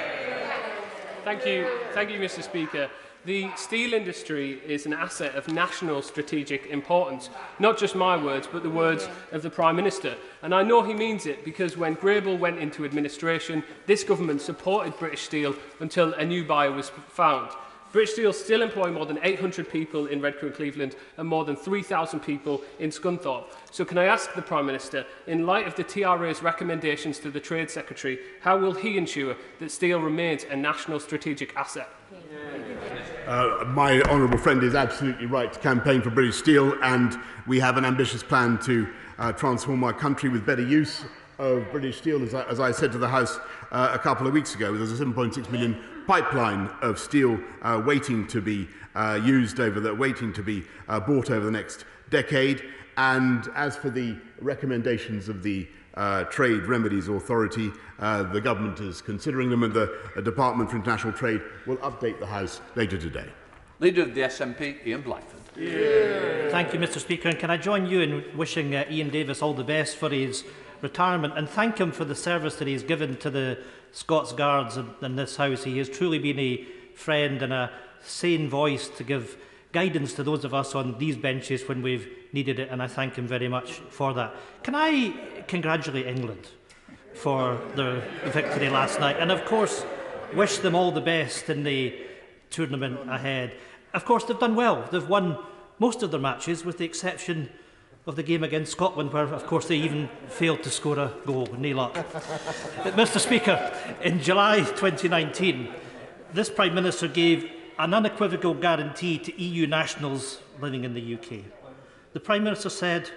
Thank you, Mr. Speaker. The steel industry is an asset of national strategic importance. Not just my words, but the words of the Prime Minister. And I know he means it because when Grable went into administration, this government supported British Steel until a new buyer was found. British Steel still employ more than 800 people in Redcar and Cleveland and more than 3,000 people in Scunthorpe. So can I ask the Prime Minister, in light of the TRA's recommendations to the Trade Secretary, how will he ensure that steel remains a national strategic asset? My honourable friend is absolutely right to campaign for British Steel, and we have an ambitious plan to transform our country with better use of British Steel. As I said to the House a couple of weeks ago, there's a 7.6 million pipeline of steel waiting to be waiting to be bought over the next decade. And as for the recommendations of the Trade Remedies Authority, the government is considering them, and the Department for International Trade will update the House later today. Leader of the SNP, Ian Blackford. Thank you, Mr. Speaker. And can I join you in wishing Ian Davis all the best for his retirement and thank him for the service that he's given to the Scots Guards in this House. He has truly been a friend and a sane voice to give guidance to those of us on these benches when we've needed it, and I thank him very much for that. Can I congratulate England for their victory last night, and of course wish them all the best in the tournament ahead. Of course, they've done well. They've won most of their matches, with the exception of the game against Scotland, where, of course, they even failed to score a goal. No luck. But, Mr. Speaker, in July 2019, this Prime Minister gave an unequivocal guarantee to EU nationals living in the UK. The Prime Minister said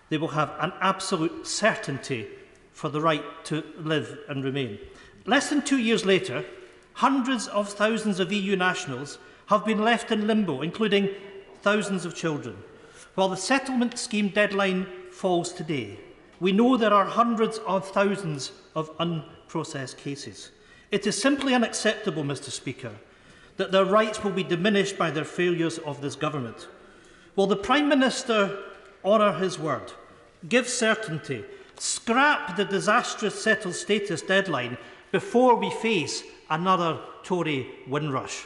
they will have an absolute certainty for the right to live and remain. Less than 2 years later, hundreds of thousands of EU nationals have been left in limbo, including thousands of children. While the settlement scheme deadline falls today, we know there are hundreds of thousands of unprocessed cases. It is simply unacceptable, Mr. Speaker, that their rights will be diminished by their failures of this government. Will the Prime Minister honour his word, give certainty, scrap the disastrous settled status deadline before we face another Tory Windrush?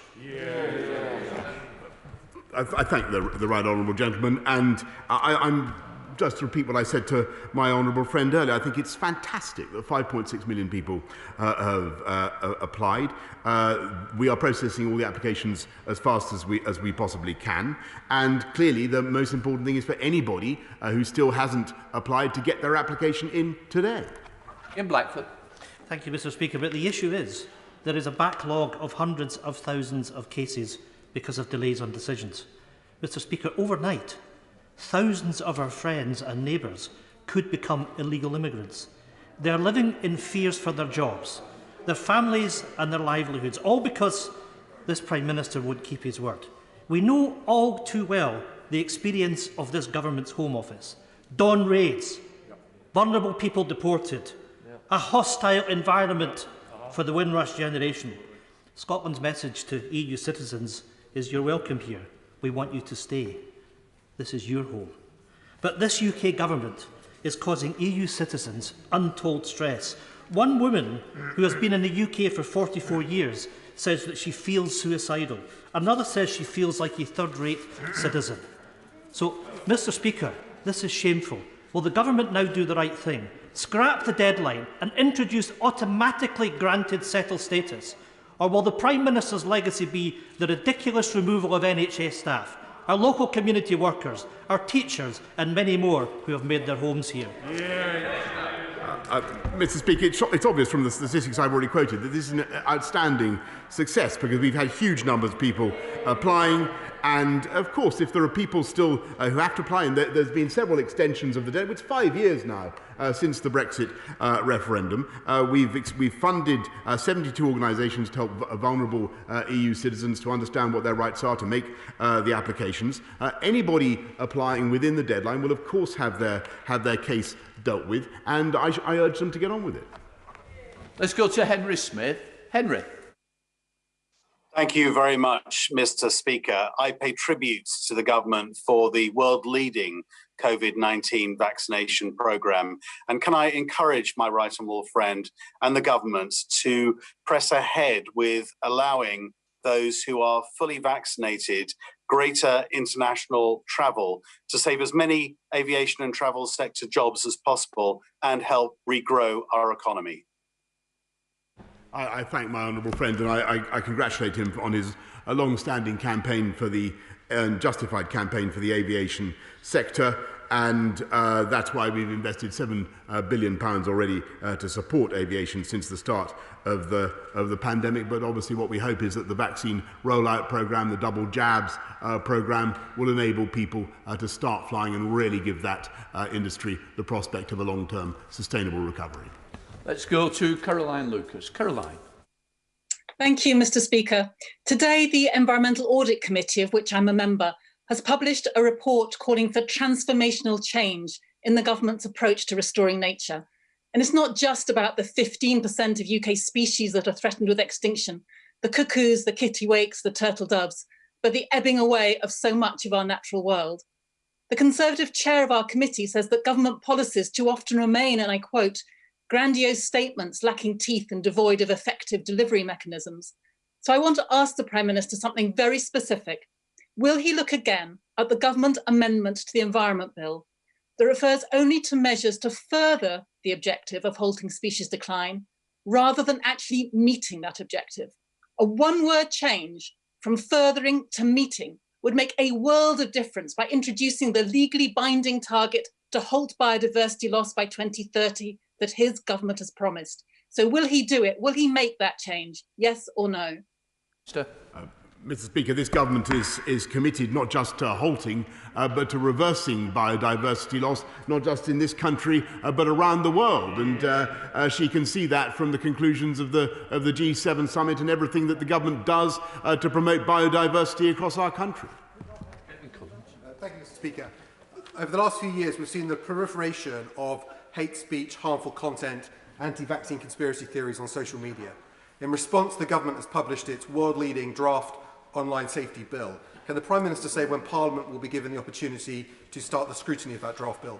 I thank the right honourable gentleman, and I'm just to repeat what I said to my honourable friend earlier. I think it's fantastic that 5.6 million people have applied. We are processing all the applications as fast as we possibly can, and clearly the most important thing is for anybody who still hasn't applied to get their application in today. In Blackford. Thank you, Mr. Speaker. But the issue is there is a backlog of hundreds of thousands of cases because of delays on decisions. Mr. Speaker, overnight, thousands of our friends and neighbours could become illegal immigrants. They are living in fears for their jobs, their families and their livelihoods, all because this Prime Minister won't keep his word. We know all too well the experience of this government's Home Office. Dawn raids, vulnerable people deported, a hostile environment for the Windrush generation. Scotland's message to EU citizens is you're welcome here. We want you to stay. This is your home. But this UK government is causing EU citizens untold stress. One woman who has been in the UK for 44 years says that she feels suicidal. Another says she feels like a third-rate citizen. So, Mr. Speaker, this is shameful. Will the government now do the right thing scrap the deadline and introduce automatically granted settled status? Or will the Prime Minister's legacy be the ridiculous removal of NHS staff, our local community workers, our teachers and many more who have made their homes here? Mr. Speaker, it's obvious from the statistics I've already quoted that this is an outstanding success, because we've had huge numbers of people applying. And of course, if there are people still who have to apply, and there's been several extensions of the deadline, it's 5 years now since the Brexit referendum. We've funded 72 organisations to help vulnerable EU citizens to understand what their rights are, to make the applications. Anybody applying within the deadline will, of course, have their case dealt with, and I urge them to get on with it. Let's go to Henry Smith. Henry. Thank you very much, Mr. Speaker. I pay tribute to the government for the world-leading COVID-19 vaccination programme. And can I encourage my right honourable friend and the government to press ahead with allowing those who are fully vaccinated greater international travel to save as many aviation and travel sector jobs as possible and help regrow our economy? I thank my honourable friend, and I congratulate him on his long-standing campaign for the justified campaign for the aviation sector, and that's why we've invested £7 billion already to support aviation since the start of the pandemic. But obviously, what we hope is that the vaccine rollout programme, the double jabs programme, will enable people to start flying and really give that industry the prospect of a long-term sustainable recovery. Let's go to Caroline Lucas. Caroline. Thank you, Mr. Speaker. Today, the Environmental Audit Committee, of which I'm a member, has published a report calling for transformational change in the government's approach to restoring nature. And it's not just about the 15% of UK species that are threatened with extinction, the cuckoos, the kittiwakes, the turtle doves, but the ebbing away of so much of our natural world. The Conservative chair of our committee says that government policies too often remain, and I quote, grandiose statements lacking teeth and devoid of effective delivery mechanisms. So I want to ask the Prime Minister something very specific. Will he look again at the government amendment to the Environment Bill that refers only to measures to further the objective of halting species decline, rather than actually meeting that objective? A one-word change from furthering to meeting would make a world of difference by introducing the legally binding target to halt biodiversity loss by 2030 that his government has promised. So will he do it? Will he make that change? Yes or no? Mr. Speaker, this government is committed not just to halting, but to reversing biodiversity loss, not just in this country, but around the world. And she can see that from the conclusions of the G7 summit and everything that the government does to promote biodiversity across our country. Thank you, Mr. Speaker. Over the last few years, we've seen the proliferation of hate speech, harmful content, anti-vaccine conspiracy theories on social media. In response, the government has published its world-leading draft online safety bill. Can the Prime Minister say when Parliament will be given the opportunity to start the scrutiny of that draft bill?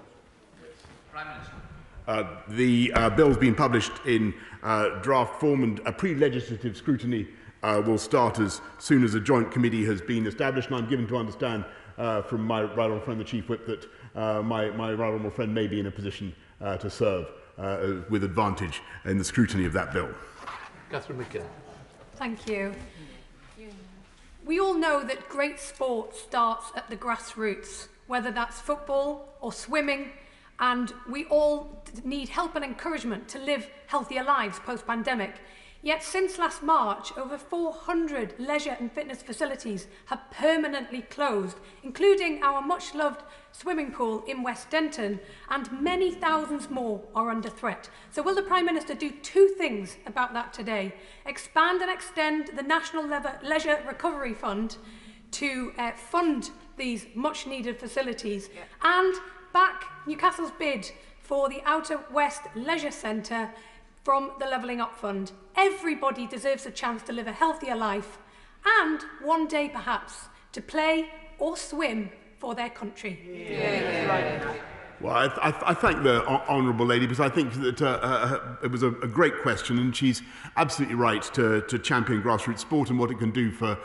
Prime Minister. The bill has been published in draft form, and a pre-legislative scrutiny will start as soon as a joint committee has been established. And I'm given to understand from my right honourable friend, the Chief Whip, that my right honourable friend may be in a position to serve with advantage in the scrutiny of that bill. Catherine McKenna. Thank you. We all know that great sport starts at the grassroots, whether that's football or swimming, and we all need help and encouragement to live healthier lives post-pandemic. Yet since last March, over 400 leisure and fitness facilities have permanently closed, including our much-loved swimming pool in West Denton, and many thousands more are under threat. So will the Prime Minister do two things about that today? Expand and extend the National Leisure Recovery Fund to fund these much-needed facilities, and back Newcastle's bid for the Outer West Leisure Centre from the Levelling Up Fund. Everybody deserves a chance to live a healthier life and one day perhaps to play or swim for their country. Well, I thank the honourable lady, because I think that it was a great question, and she's absolutely right to champion grassroots sport and what it can do for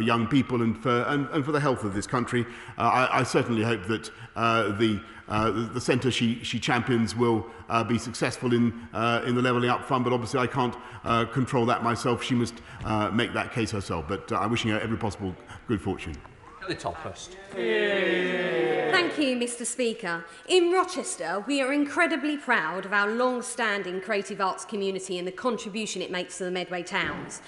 young people and for the health of this country. I certainly hope that the centre she champions will be successful in the Levelling Up Fund, but obviously I can't control that myself. She must make that case herself. But I'm wishing her every possible good fortune. Topmost. Thank you, Mr. Speaker. In Rochester, we are incredibly proud of our long-standing creative arts community and the contribution it makes to the Medway towns.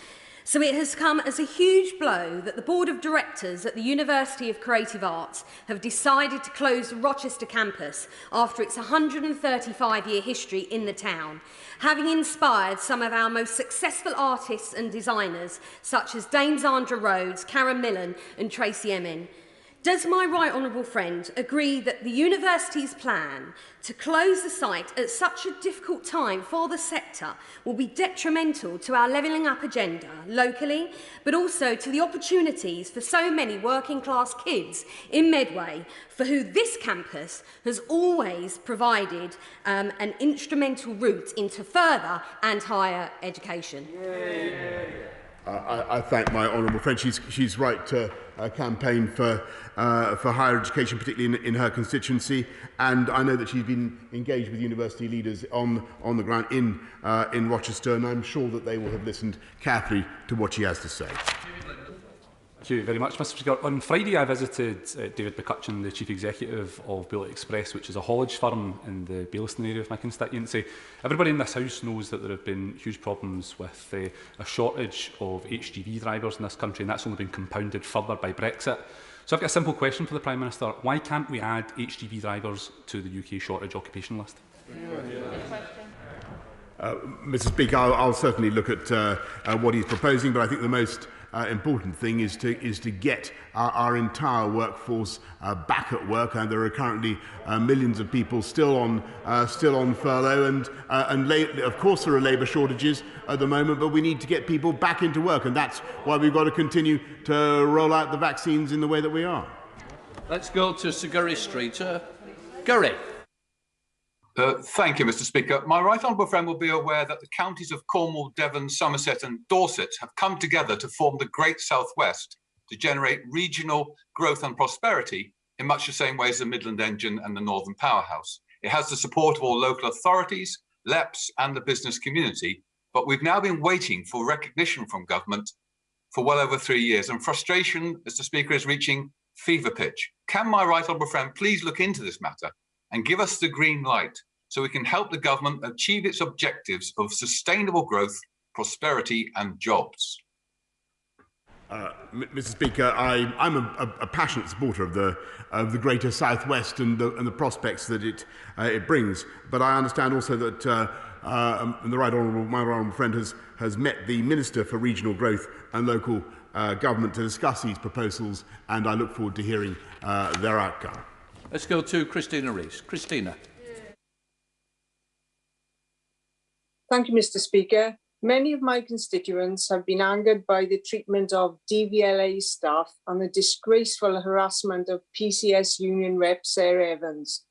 So it has come as a huge blow that the Board of Directors at the University of Creative Arts have decided to close the Rochester campus after its 135-year history in the town, having inspired some of our most successful artists and designers, such as Dame Zandra Rhodes, Karen Millen and Tracy Emin. Does my right honourable friend agree that the university's plan to close the site at such a difficult time for the sector will be detrimental to our levelling up agenda locally, but also to the opportunities for so many working class kids in Medway, for who this campus has always provided an instrumental route into further and higher education? I thank my honourable friend. She's right to campaign for higher education, particularly in her constituency, and I know that she's been engaged with university leaders on the ground in Rochester, and I'm sure that they will have listened carefully to what she has to say. Thank you very much, Mr. Speaker. On Friday, I visited David McCutcheon, the Chief Executive of Bullet Express, which is a haulage firm in the Baillieston area of my constituency. Everybody in this House knows that there have been huge problems with a shortage of HGV drivers in this country, and that's only been compounded further by Brexit. So I've got a simple question for the Prime Minister. Why can't we add HGV drivers to the UK shortage occupation list? Mr. Speaker, I'll certainly look at what he's proposing, but I think the most important thing is to get our entire workforce back at work, and there are currently millions of people still on furlough, and of course there are labour shortages at the moment, but we need to get people back into work, and that's why we've got to continue to roll out the vaccines in the way that we are. Let's go to Sir Gurry Street. Gurry. Thank you, Mr. Speaker. My right honourable friend will be aware that the counties of Cornwall, Devon, Somerset and Dorset have come together to form the Great South West to generate regional growth and prosperity in much the same way as the Midland Engine and the Northern Powerhouse. It has the support of all local authorities, LEPs and the business community, but we've now been waiting for recognition from government for well over 3 years, and frustration, Mr. Speaker, is reaching fever pitch. Can my right honourable friend please look into this matter and give us the green light so we can help the government achieve its objectives of sustainable growth, prosperity and jobs? Mr. Speaker, I'm a passionate supporter of the Greater South West and the prospects that it brings. But I understand also that my right honourable friend has met the Minister for Regional Growth and Local Government to discuss these proposals, and I look forward to hearing their outcome. Let's go to Christina Rees. Christina. Thank you, Mr. Speaker. Many of my constituents have been angered by the treatment of DVLA staff and the disgraceful harassment of PCS Union Rep Sarah Evans.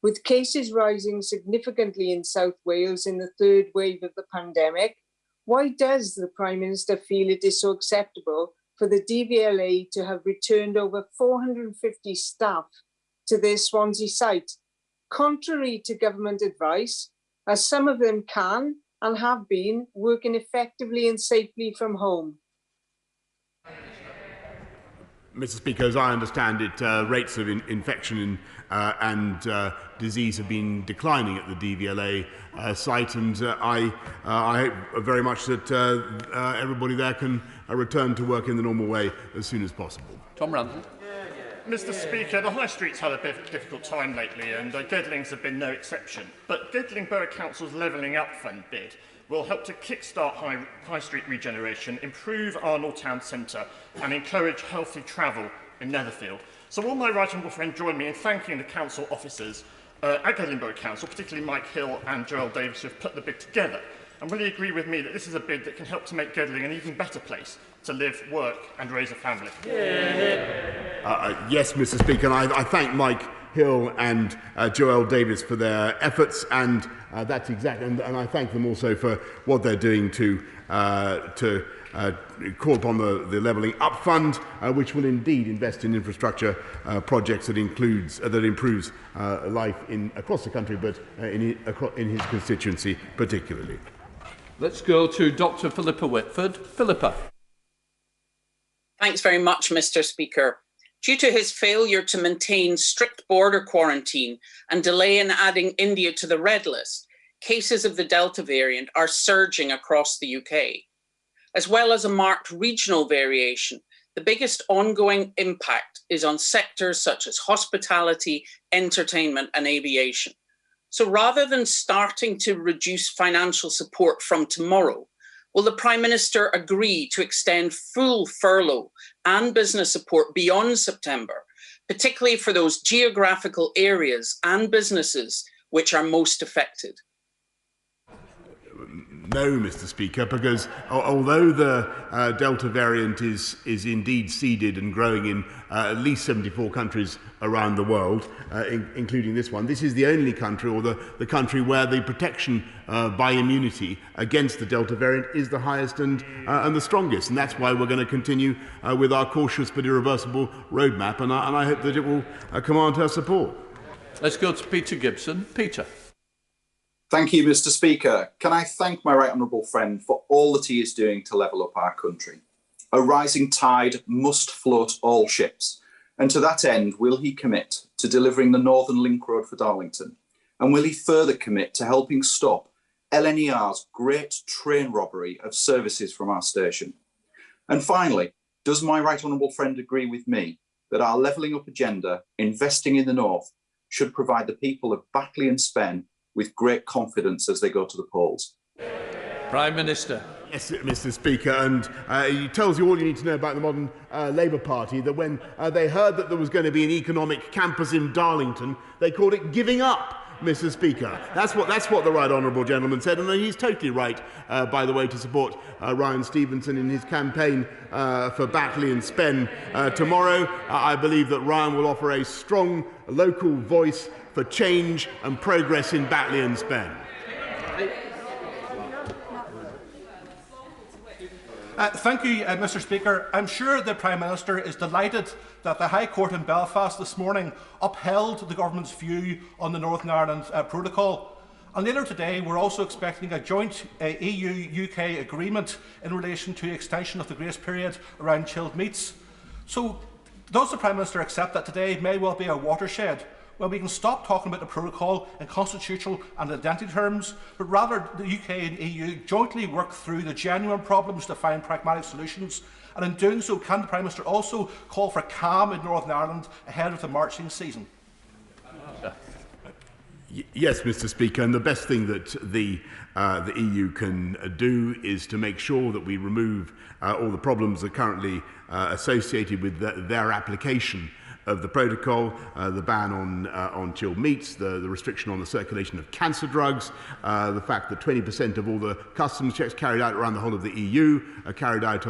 With cases rising significantly in South Wales in the third wave of the pandemic, why does the Prime Minister feel it is so acceptable for the DVLA to have returned over 450 staff to their Swansea site, contrary to government advice, as some of them can and have been working effectively and safely from home? Mr. Speaker, as I understand it, rates of infection and disease have been declining at the DVLA site, and I hope very much that everybody there can return to work in the normal way as soon as possible. Tom Randall. Mr. Speaker, the High Street's had a bit of a difficult time lately, and Gedlings have been no exception. But Gedling Borough Council's Levelling Up Fund bid will help to kickstart High Street regeneration, improve Arnold Town Centre, and encourage healthy travel in Netherfield. So will my right honourable friend join me in thanking the council officers at Gedling Borough Council, particularly Mike Hill and Joel Davis, who have put the bid together? And will he agree with me that this is a bid that can help to make Gedling an even better place to live, work and raise a family? Yes, Mr. Speaker, and I thank Mike Hill and Joelle Davis for their efforts, and that's exactly. And I thank them also for what they're doing to call upon the Levelling Up Fund, which will indeed invest in infrastructure projects that improves life across the country, but in his constituency particularly. Let's go to Dr. Philippa Whitford. Philippa. Thanks very much, Mr. Speaker. Due to his failure to maintain strict border quarantine and delay in adding India to the red list, cases of the Delta variant are surging across the UK. As well as a marked regional variation, the biggest ongoing impact is on sectors such as hospitality, entertainment, and aviation. So rather than starting to reduce financial support from tomorrow, will the Prime Minister agree to extend full furlough and business support beyond September, particularly for those geographical areas and businesses which are most affected? No, Mr. Speaker, because although the Delta variant is indeed seeded and growing in at least 74 countries around the world, including this one, this is the only country, or the country where the protection by immunity against the Delta variant is the highest and the strongest. And that's why we're going to continue with our cautious but irreversible roadmap, and I hope that it will command her support. Let's go to Peter Gibson. Peter. Thank you, Mr. Speaker. Can I thank my right honourable friend for all that he is doing to level up our country? A rising tide must float all ships. And to that end, will he commit to delivering the Northern Link Road for Darlington? And will he further commit to helping stop LNER's great train robbery of services from our station? And finally, does my right honourable friend agree with me that our levelling up agenda, investing in the North, should provide the people of Batley and Spen with great confidence as they go to the polls? Prime Minister. Yes, Mr. Speaker, and it tells you all you need to know about the modern Labour Party, that when they heard that there was going to be an economic campus in Darlington, they called it giving up, Mr. Speaker. That's what the right honourable gentleman said, and he's totally right, by the way, to support Ryan Stevenson in his campaign for Batley and Spen tomorrow. I believe that Ryan will offer a strong local voice for change and progress in Batley and Spen. Thank you, Mr. Speaker. I'm sure the Prime Minister is delighted that the High Court in Belfast this morning upheld the government's view on the Northern Ireland Protocol. And later today, we're also expecting a joint EU-UK agreement in relation to extension of the grace period around chilled meats. So, does the Prime Minister accept that today may well be a watershed, where we can stop talking about the protocol in constitutional and identity terms, but rather the UK and EU jointly work through the genuine problems to find pragmatic solutions? And in doing so, can the Prime Minister also call for calm in Northern Ireland ahead of the marching season? Yes, Mr. Speaker, and the best thing that the EU can do is to make sure that we remove all the problems that are currently associated with their application of the protocol, the ban on chilled meats, the restriction on the circulation of cancer drugs, the fact that 20% of all the customs checks carried out around the whole of the EU are carried out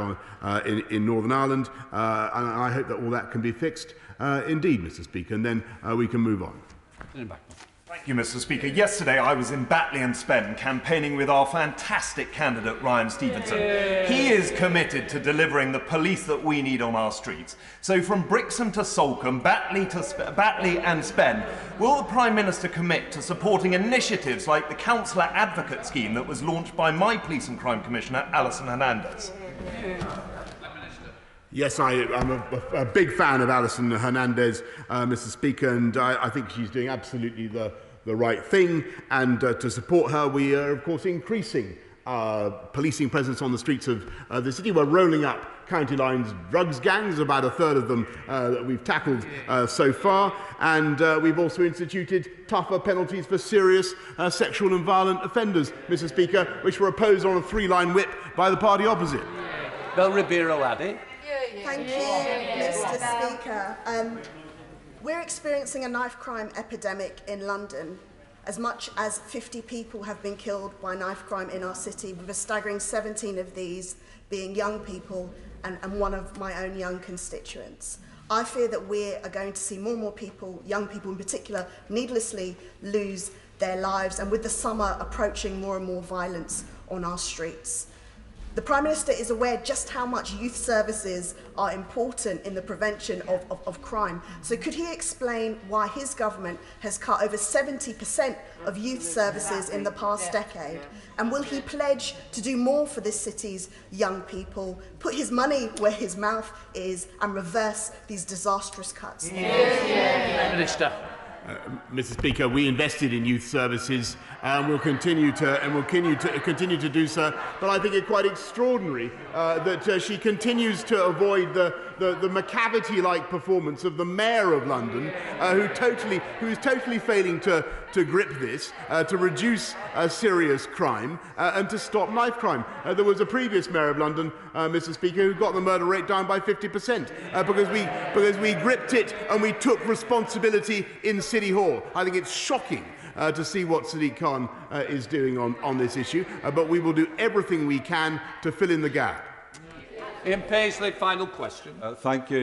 in Northern Ireland, and I hope that all that can be fixed indeed, Mr. Speaker, and then we can move on. Thank you, Mr. Speaker. Yesterday I was in Batley and Spen campaigning with our fantastic candidate Ryan Stevenson. He is committed to delivering the police that we need on our streets. So from Brixham to Salcombe, Batley and Spen, will the Prime Minister commit to supporting initiatives like the Councillor Advocate Scheme that was launched by my Police and Crime Commissioner Alison Hernandez? Yes, I'm a big fan of Alison Hernandez, Mr. Speaker, and I think she's doing absolutely the right thing. And to support her, we are, of course, increasing policing presence on the streets of the city. We're rolling up county lines drugs gangs, about a third of them that we've tackled so far. And we've also instituted tougher penalties for serious sexual and violent offenders, Mr. Speaker, which were opposed on a three-line whip by the party opposite. Bel Ribeiro-Addy. Thank you, Mr. Speaker. We're experiencing a knife crime epidemic in London. As much as 50 people have been killed by knife crime in our city, with a staggering 17 of these being young people and one of my own young constituents. I fear that we are going to see more and more people, young people in particular, needlessly lose their lives, and with the summer approaching, more and more violence on our streets. The Prime Minister is aware just how much youth services are important in the prevention of crime. So could he explain why his government has cut over 70% of youth services in the past decade? And will he pledge to do more for this city's young people, put his money where his mouth is, and reverse these disastrous cuts? Minister. Mr. Speaker, we invested in youth services and will continue to do so. But I think it quite extraordinary that she continues to avoid the McCavity-like performance of the Mayor of London, who is totally failing to grip this, to reduce serious crime and to stop knife crime. There was a previous Mayor of London, Mr. Speaker, who got the murder rate down by 50% because we gripped it and we took responsibility in City Hall. I think it's shocking to see what Sadiq Khan is doing on this issue, but we will do everything we can to fill in the gap. Ian Paisley, final question. Thank you,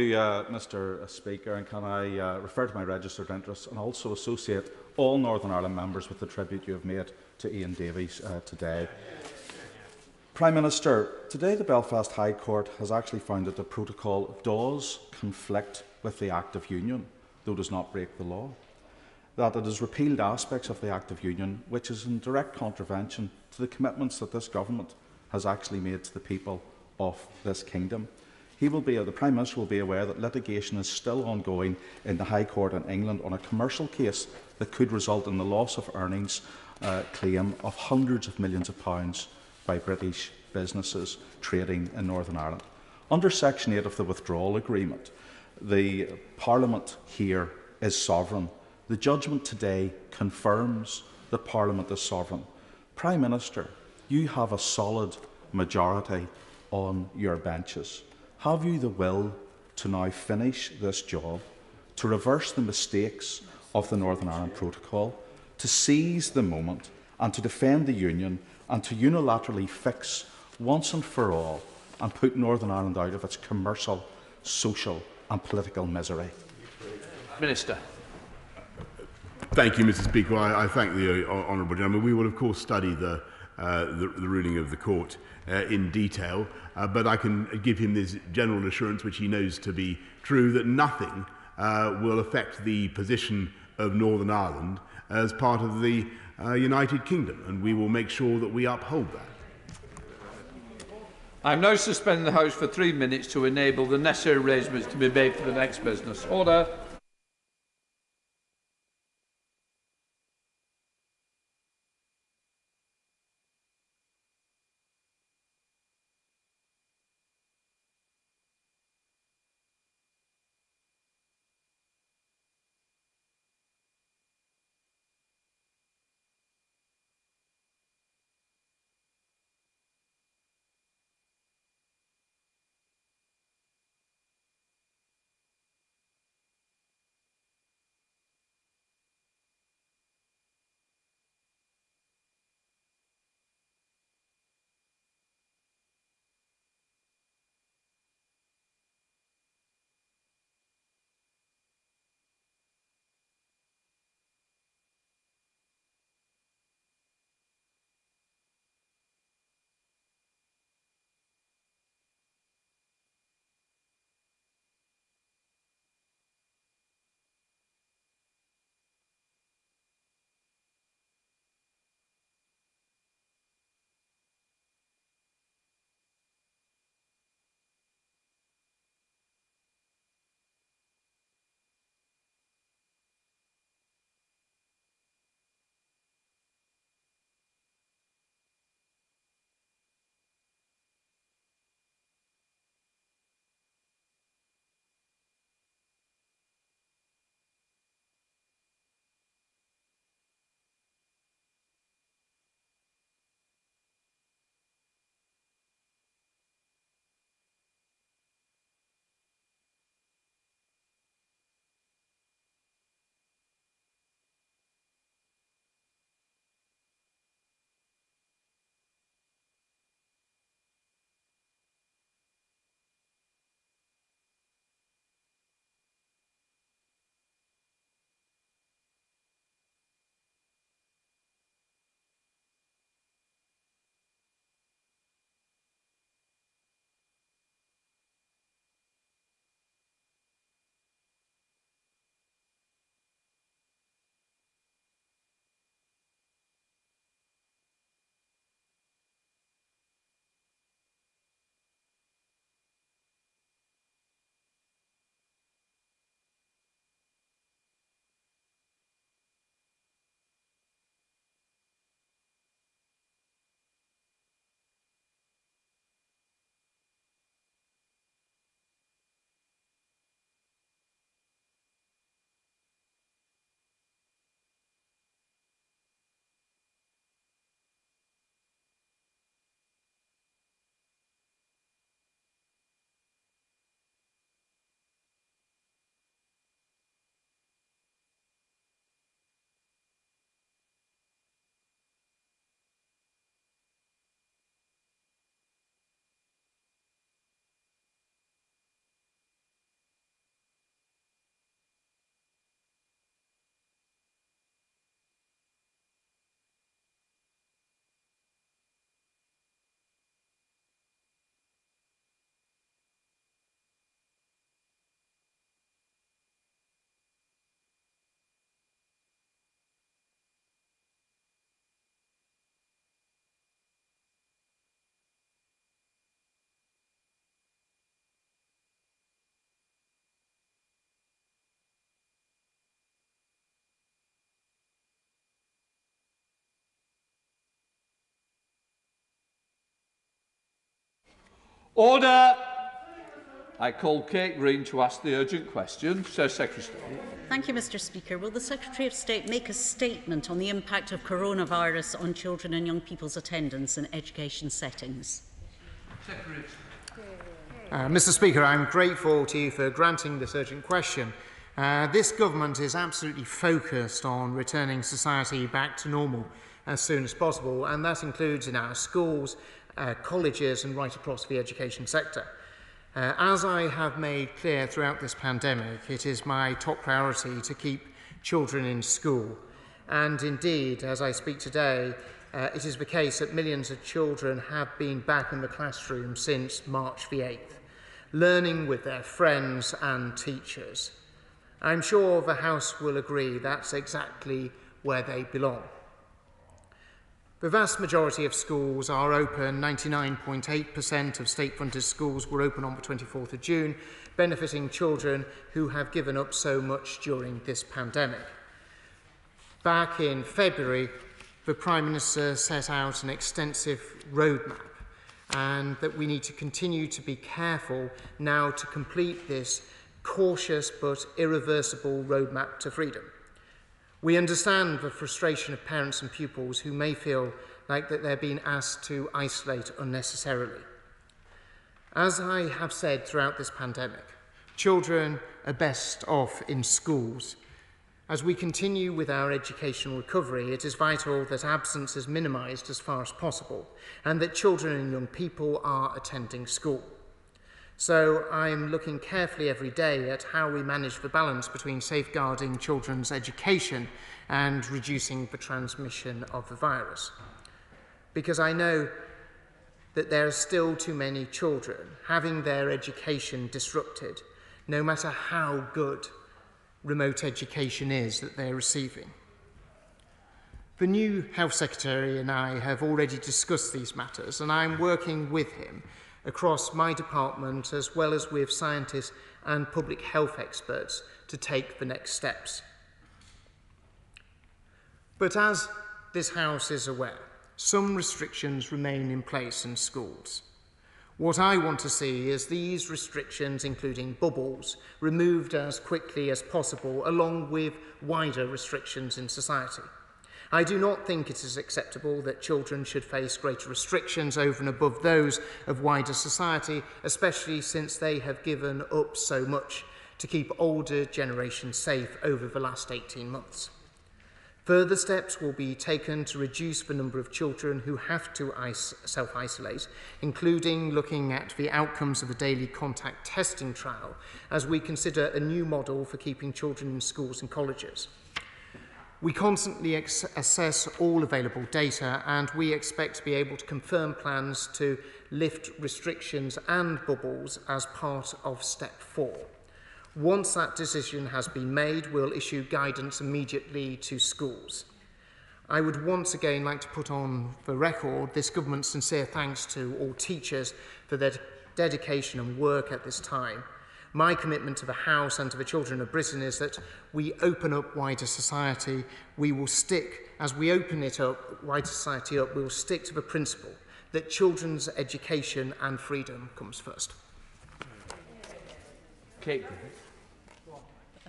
Mr. Speaker, and can I refer to my registered interests and also associate all Northern Ireland members with the tribute you have made to Ian Davies today. Prime Minister, today the Belfast High Court has actually found that the protocol does conflict with the Act of Union, though it does not break the law. That it has repealed aspects of the Act of Union which is in direct contravention to the commitments that this government has actually made to the people of this kingdom. The Prime Minister will be aware that litigation is still ongoing in the High Court in England on a commercial case that could result in the loss of earnings claim of hundreds of millions of pounds by British businesses trading in Northern Ireland. Under Section 8 of the Withdrawal Agreement, the Parliament here is sovereign. The judgment today confirms that Parliament is sovereign. Prime Minister, you have a solid majority on your benches. Have you the will to now finish this job, to reverse the mistakes of the Northern Ireland Protocol, to seize the moment and to defend the Union and to unilaterally fix once and for all and put Northern Ireland out of its commercial, social and political misery? Minister. Thank you, Mr. Speaker. I thank the honourable gentleman. We will, of course, study the ruling of the court in detail, but I can give him this general assurance, which he knows to be true, that nothing will affect the position of Northern Ireland as part of the United Kingdom, and we will make sure that we uphold that. I am now suspending the House for 3 minutes to enable the necessary arrangements to be made for the next business. Order. Order! I call Kate Green to ask the urgent question. Sir Secretary of State. Thank you, Mr. Speaker. Will the Secretary of State make a statement on the impact of coronavirus on children and young people's attendance in education settings? Secretary. Mr. Speaker, I'm grateful to you for granting this urgent question. This government is absolutely focused on returning society back to normal as soon as possible, and that includes in our schools, colleges and right across the education sector. As I have made clear throughout this pandemic, it is my top priority to keep children in school. And indeed, as I speak today, it is the case that millions of children have been back in the classroom since March the 8th, learning with their friends and teachers. I'm sure the House will agree that's exactly where they belong. The vast majority of schools are open. 99.8% of state-funded schools were open on the 24th of June, benefiting children who have given up so much during this pandemic. Back in February, the Prime Minister set out an extensive roadmap, and that we need to continue to be careful now to complete this cautious but irreversible roadmap to freedom. We understand the frustration of parents and pupils who may feel like that they're being asked to isolate unnecessarily. As I have said throughout this pandemic, children are best off in schools. As we continue with our educational recovery, it is vital that absence is minimised as far as possible and that children and young people are attending school. So I'm looking carefully every day at how we manage the balance between safeguarding children's education and reducing the transmission of the virus. Because I know that there are still too many children having their education disrupted, no matter how good remote education is that they're receiving. The new Health Secretary and I have already discussed these matters, and I'm working with him across my department as well as with scientists and public health experts to take the next steps. But as this House is aware, some restrictions remain in place in schools. What I want to see is these restrictions, including bubbles, removed as quickly as possible, along with wider restrictions in society. I do not think it is acceptable that children should face greater restrictions over and above those of wider society, especially since they have given up so much to keep older generations safe over the last 18 months. Further steps will be taken to reduce the number of children who have to self-isolate, including looking at the outcomes of a daily contact testing trial, as we consider a new model for keeping children in schools and colleges. We constantly assess all available data, and we expect to be able to confirm plans to lift restrictions and bubbles as part of step 4. Once that decision has been made, we'll issue guidance immediately to schools. I would once again like to put on the record this government's sincere thanks to all teachers for their dedication and work at this time. My commitment to the House and to the children of Britain is that we open up wider society. We will stick, as we open it up, wider society up, we will stick to the principle that children's education and freedom comes first. Kate.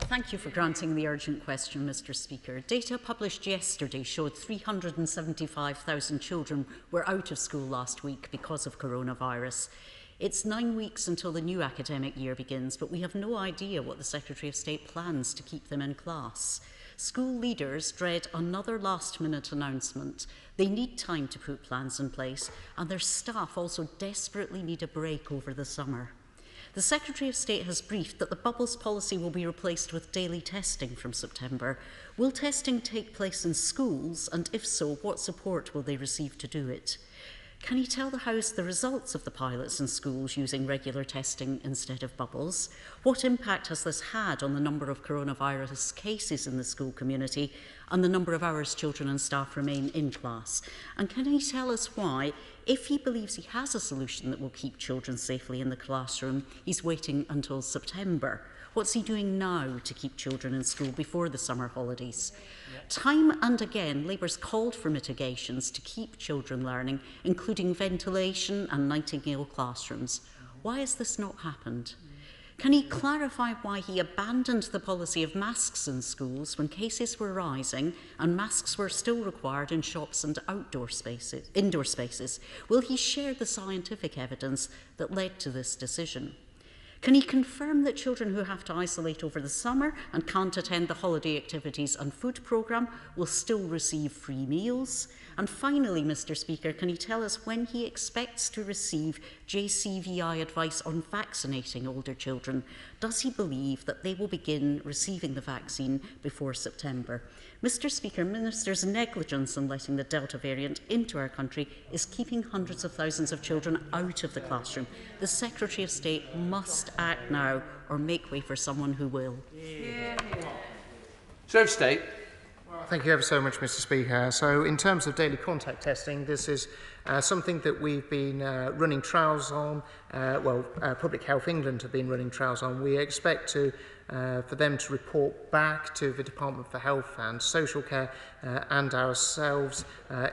Thank you for granting the urgent question, Mr. Speaker. Data published yesterday showed 375,000 children were out of school last week because of coronavirus. It's 9 weeks until the new academic year begins, but we have no idea what the Secretary of State plans to keep them in class. School leaders dread another last-minute announcement. They need time to put plans in place, and their staff also desperately need a break over the summer. The Secretary of State has briefed that the bubbles policy will be replaced with daily testing from September. Will testing take place in schools, and if so, what support will they receive to do it? Can you tell the House the results of the pilots in schools using regular testing instead of bubbles? What impact has this had on the number of coronavirus cases in the school community and the number of hours children and staff remain in class? And can he tell us why, if he believes he has a solution that will keep children safely in the classroom, he's waiting until September? What's he doing now to keep children in school before the summer holidays? Time and again, Labour's called for mitigations to keep children learning, including ventilation and Nightingale classrooms. Why has this not happened? Can he clarify why he abandoned the policy of masks in schools when cases were rising and masks were still required in shops and indoor spaces? Will he share the scientific evidence that led to this decision? Can he confirm that children who have to isolate over the summer and can't attend the holiday activities and food programme will still receive free meals? And finally, Mr. Speaker, can he tell us when he expects to receive JCVI advice on vaccinating older children? Does he believe that they will begin receiving the vaccine before September? Mr. Speaker, Ministers' negligence in letting the Delta variant into our country is keeping hundreds of thousands of children out of the classroom. The Secretary of State must act now or make way for someone who will. Secretary of State. Thank you ever so much, Mr. Speaker. So in terms of daily contact testing, this is something that we've been running trials on. Public Health England have been running trials on. We expect for them to report back to the Department for Health and Social Care and ourselves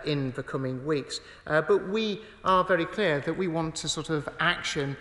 in the coming weeks. But we are very clear that we want to sort of action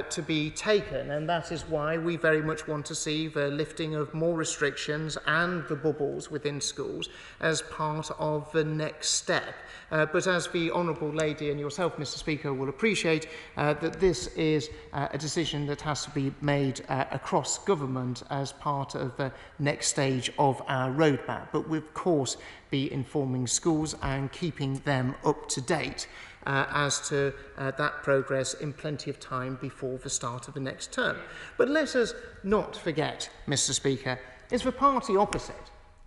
to be taken, and that is why we very much want to see the lifting of more restrictions and the bubbles within schools as part of the next step. But as the Honourable Lady and yourself, Mr. Speaker, will appreciate, that this is a decision that has to be made across government as part of the next stage of our roadmap. But we, of course, be informing schools and keeping them up to date as to that progress in plenty of time before the start of the next term. But let us not forget, Mr. Speaker, it's the party opposite.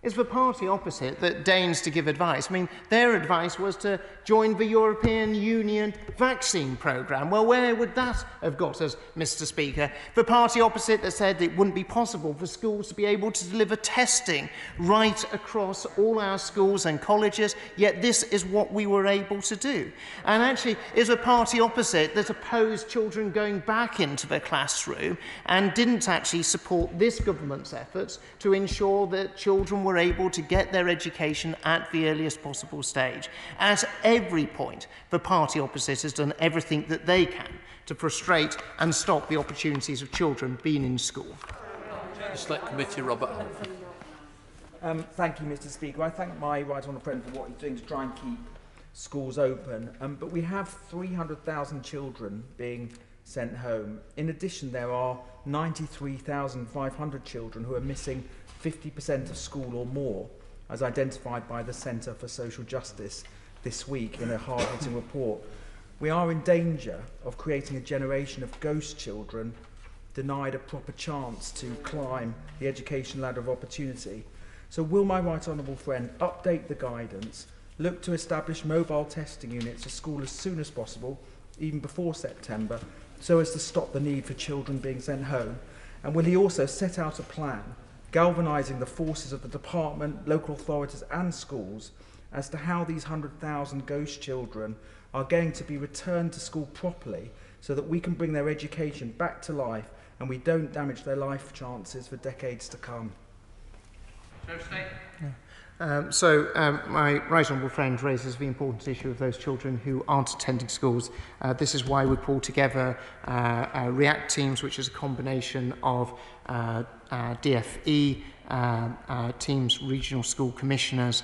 It's the party opposite that deigns to give advice. I mean, their advice was to join the European Union vaccine programme. Well, where would that have got us, Mr. Speaker? The party opposite that said it wouldn't be possible for schools to be able to deliver testing right across all our schools and colleges, yet this is what we were able to do. And actually, it's a party opposite that opposed children going back into the classroom and didn't actually support this government's efforts to ensure that children were able to get their education at the earliest possible stage. At every point, the party opposite has done everything that they can to frustrate and stop the opportunities of children being in school. Select Committee, Robert Hunt. Thank you, Mr. Speaker. I thank my right honourable friend for what he's doing to try and keep schools open. But we have 300,000 children being sent home. In addition, there are 93,500 children who are missing 50% of school or more, as identified by the Centre for Social Justice this week in a hard-hitting report. We are in danger of creating a generation of ghost children denied a proper chance to climb the education ladder of opportunity. So will my right honourable friend update the guidance, look to establish mobile testing units at school as soon as possible, even before September, so as to stop the need for children being sent home? And will he also set out a plan galvanising the forces of the department, local authorities and schools as to how these 100,000 ghost children are going to be returned to school properly so that we can bring their education back to life and we don't damage their life chances for decades to come? My right honourable friend raises the important issue of those children who aren't attending schools. This is why we pulled together REACT teams, which is a combination of DFE teams, regional school commissioners,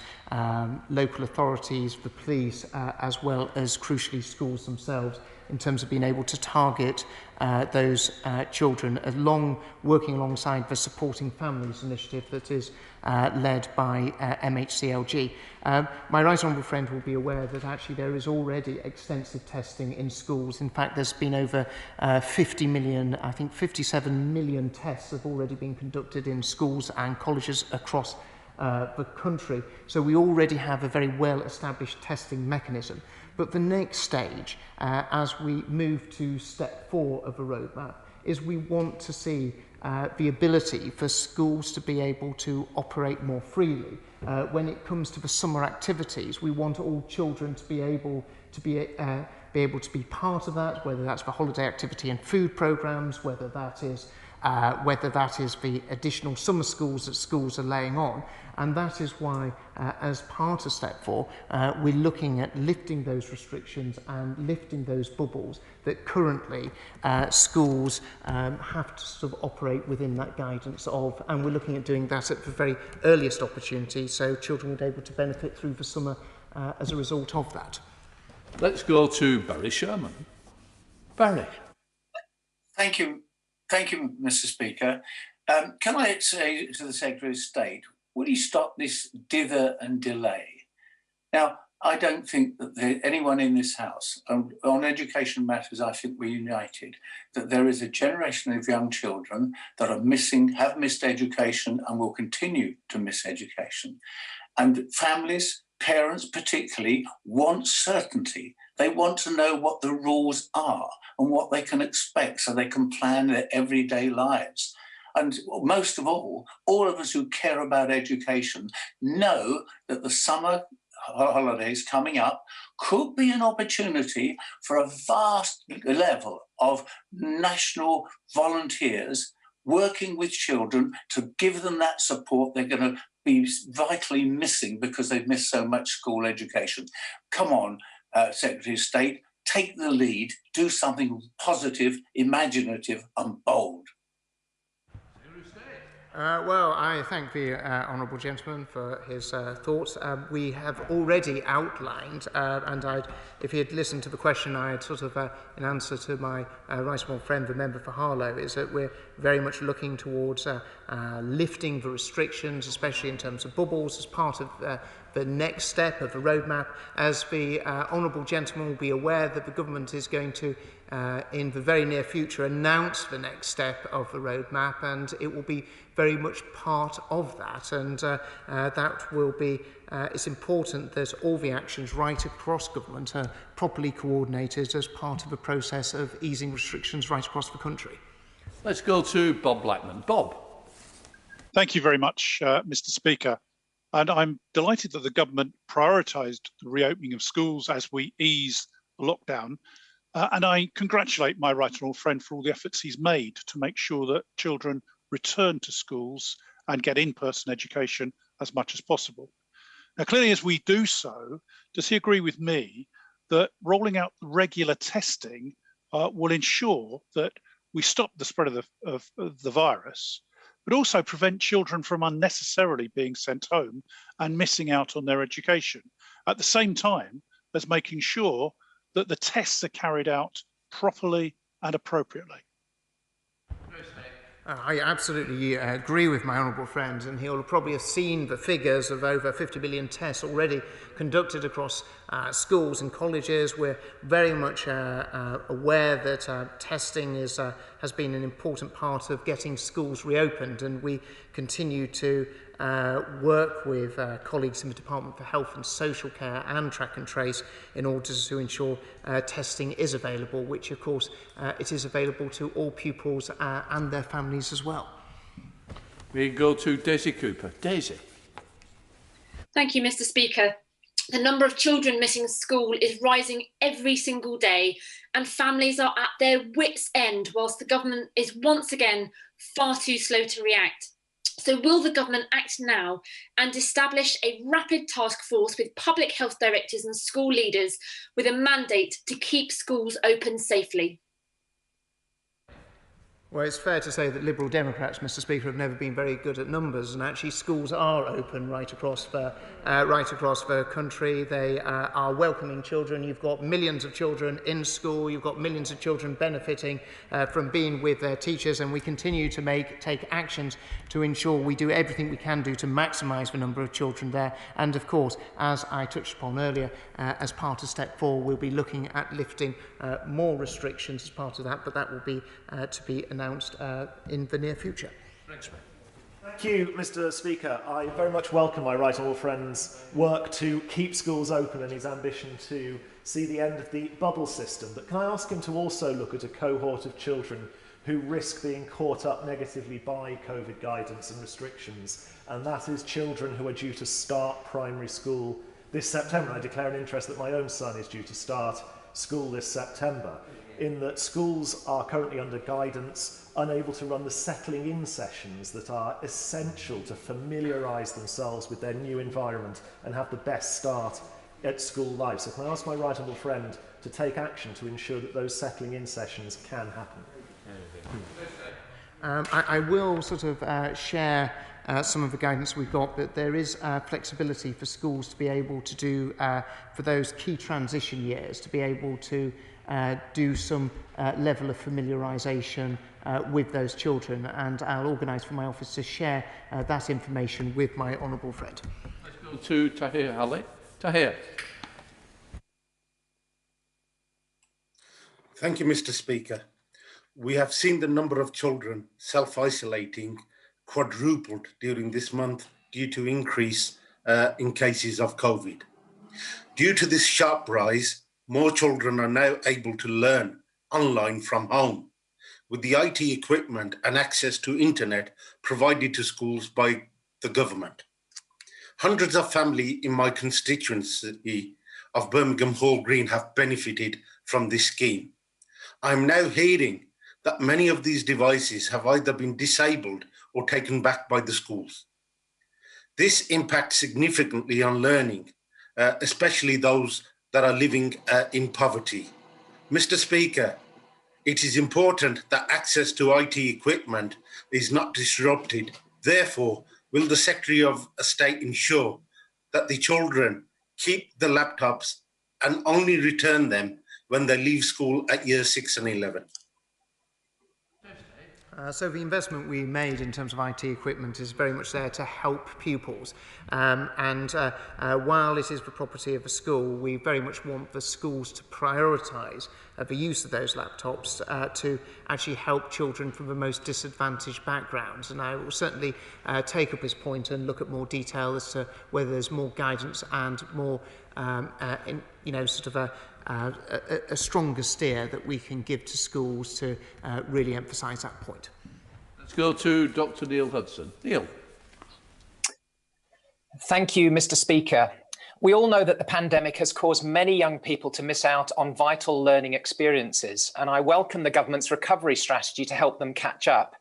local authorities, the police, as well as, crucially, schools themselves, in terms of being able to target those children, working alongside the Supporting Families initiative that is led by MHCLG. My right honourable friend will be aware that actually there is already extensive testing in schools. In fact, there's been over 50 million, I think 57 million tests have already been conducted in schools and colleges across the country. So we already have a very well-established testing mechanism. But the next stage, as we move to step 4 of the roadmap, is we want to see the ability for schools to be able to operate more freely. When it comes to the summer activities, we want all children to be able to be part of that, whether that's for holiday activity and food programmes, whether that is whether that is the additional summer schools that schools are laying on. And that is why, as part of Step 4, we're looking at lifting those restrictions and lifting those bubbles that currently schools have to sort of operate within that guidance of, and we're looking at doing that at the very earliest opportunity, so children will be able to benefit through the summer as a result of that. Let's go to Barry Sherman. Barry. Thank you, Mr. Speaker. Can I say to the Secretary of State, will he stop this dither and delay? Now, I don't think that anyone in this House, on education matters, I think we're united, that there is a generation of young children that are missing, have missed education and will continue to miss education. And families, parents particularly, want certainty. They want to know what the rules are and what they can expect so they can plan their everyday lives. And most of all of us who care about education know that the summer holidays coming up could be an opportunity for a vast level of national volunteers working with children to give them that support they're going to be vitally missing because they've missed so much school education. Come on, Secretary of State, take the lead, do something positive, imaginative and bold. Well, I thank the honourable gentleman for his thoughts. We have already outlined, and if he had listened to the question, I had sort of, in answer to my right honourable friend, the member for Harlow, is that we're very much looking towards lifting the restrictions, especially in terms of bubbles, as part of the next step of the roadmap. As the honourable gentleman will be aware that the government is going to, in the very near future, announce the next step of the roadmap, and it will be very much part of that, and that will be, it's important that all the actions right across government are properly coordinated as part of the process of easing restrictions right across the country. Let's go to Bob Blackman. Bob. Thank you very much, Mr. Speaker. And I'm delighted that the government prioritised the reopening of schools as we ease the lockdown. And I congratulate my right honourable friend for all the efforts he's made to make sure that children return to schools and get in-person education as much as possible. Now, clearly, as we do so, does he agree with me that rolling out regular testing will ensure that we stop the spread of the virus, but also prevent children from unnecessarily being sent home and missing out on their education, at the same time as making sure that the tests are carried out properly and appropriately? I absolutely agree with my honourable friend, and he'll probably have seen the figures of over 50 billion tests already conducted across schools and colleges. We're very much aware that testing has been an important part of getting schools reopened, and we continue to work with colleagues in the Department for Health and Social Care and Track and Trace in order to ensure testing is available, which of course it is available to all pupils and their families as well. We go to Daisy Cooper. Daisy. Thank you, Mr. Speaker. The number of children missing school is rising every single day, and families are at their wits' end whilst the government is once again far too slow to react. So will the government act now and establish a rapid task force with public health directors and school leaders with a mandate to keep schools open safely? Well, it's fair to say that Liberal Democrats, Mr. Speaker, have never been very good at numbers, and actually schools are open right across the country. They are welcoming children. You've got millions of children in school. You've got millions of children benefiting from being with their teachers, and we continue to take actions to ensure we do everything we can do to maximise the number of children there. And of course, as I touched upon earlier, as part of Step 4, we'll be looking at lifting more restrictions as part of that, but that will be to be announced in the near future. Thanks, mate. Thank you, Mr. Speaker. I very much welcome my right honourable friend's work to keep schools open and his ambition to see the end of the bubble system. But can I ask him to also look at a cohort of children who risk being caught up negatively by COVID guidance and restrictions, and that is children who are due to start primary school this September. I declare an interest that my own son is due to start school this September. in that schools are currently under guidance, unable to run the settling in sessions that are essential to familiarise themselves with their new environment and have the best start at school life. So can I ask my right honourable friend to take action to ensure that those settling in sessions can happen? I will sort of share some of the guidance we've got, but there is flexibility for schools to be able to do, for those key transition years, to be able to do some level of familiarisation with those children, and I'll organise for my office to share that information with my honourable friend. Let's go to Tahir Ali. Tahir. Thank you, Mr. Speaker. We have seen the number of children self-isolating quadrupled during this month due to increase in cases of COVID. Due to this sharp rise, more children are now able to learn online from home, with the IT equipment and access to internet provided to schools by the government. Hundreds of families in my constituency of Birmingham Hall Green have benefited from this scheme. I'm now hearing that many of these devices have either been disabled or taken back by the schools. This impacts significantly on learning, especially those that are living in poverty. Mr. Speaker, it is important that access to IT equipment is not disrupted. Therefore, will the Secretary of State ensure that the children keep the laptops and only return them when they leave school at year 6 and 11? So the investment we made in terms of IT equipment is very much there to help pupils. While it is the property of the school, we very much want the schools to prioritise the use of those laptops to actually help children from the most disadvantaged backgrounds. And I will certainly take up his point and look at more detail as to whether there's more guidance and more, a stronger steer that we can give to schools to really emphasise that point. Let's go to Dr. Neil Hudson. Neil. Thank you, Mr. Speaker. We all know that the pandemic has caused many young people to miss out on vital learning experiences, and I welcome the government's recovery strategy to help them catch up.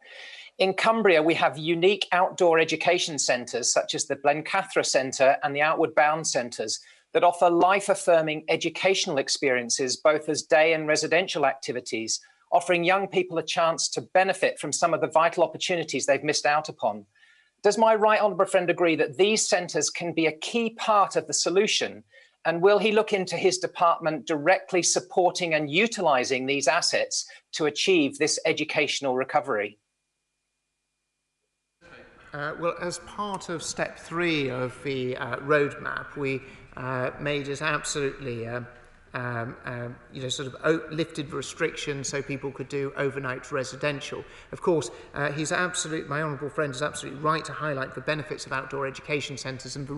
In Cumbria, we have unique outdoor education centres such as the Blencathra Centre and the Outward Bound Centres that offer life-affirming educational experiences, both as day and residential activities, offering young people a chance to benefit from some of the vital opportunities they've missed out upon. Does my right honourable friend agree that these centres can be a key part of the solution? And will he look into his department directly supporting and utilising these assets to achieve this educational recovery? Well, as part of step 3 of the roadmap, we made it absolutely, lifted restrictions so people could do overnight residential. Of course, my honourable friend is absolutely right to highlight the benefits of outdoor education centres and the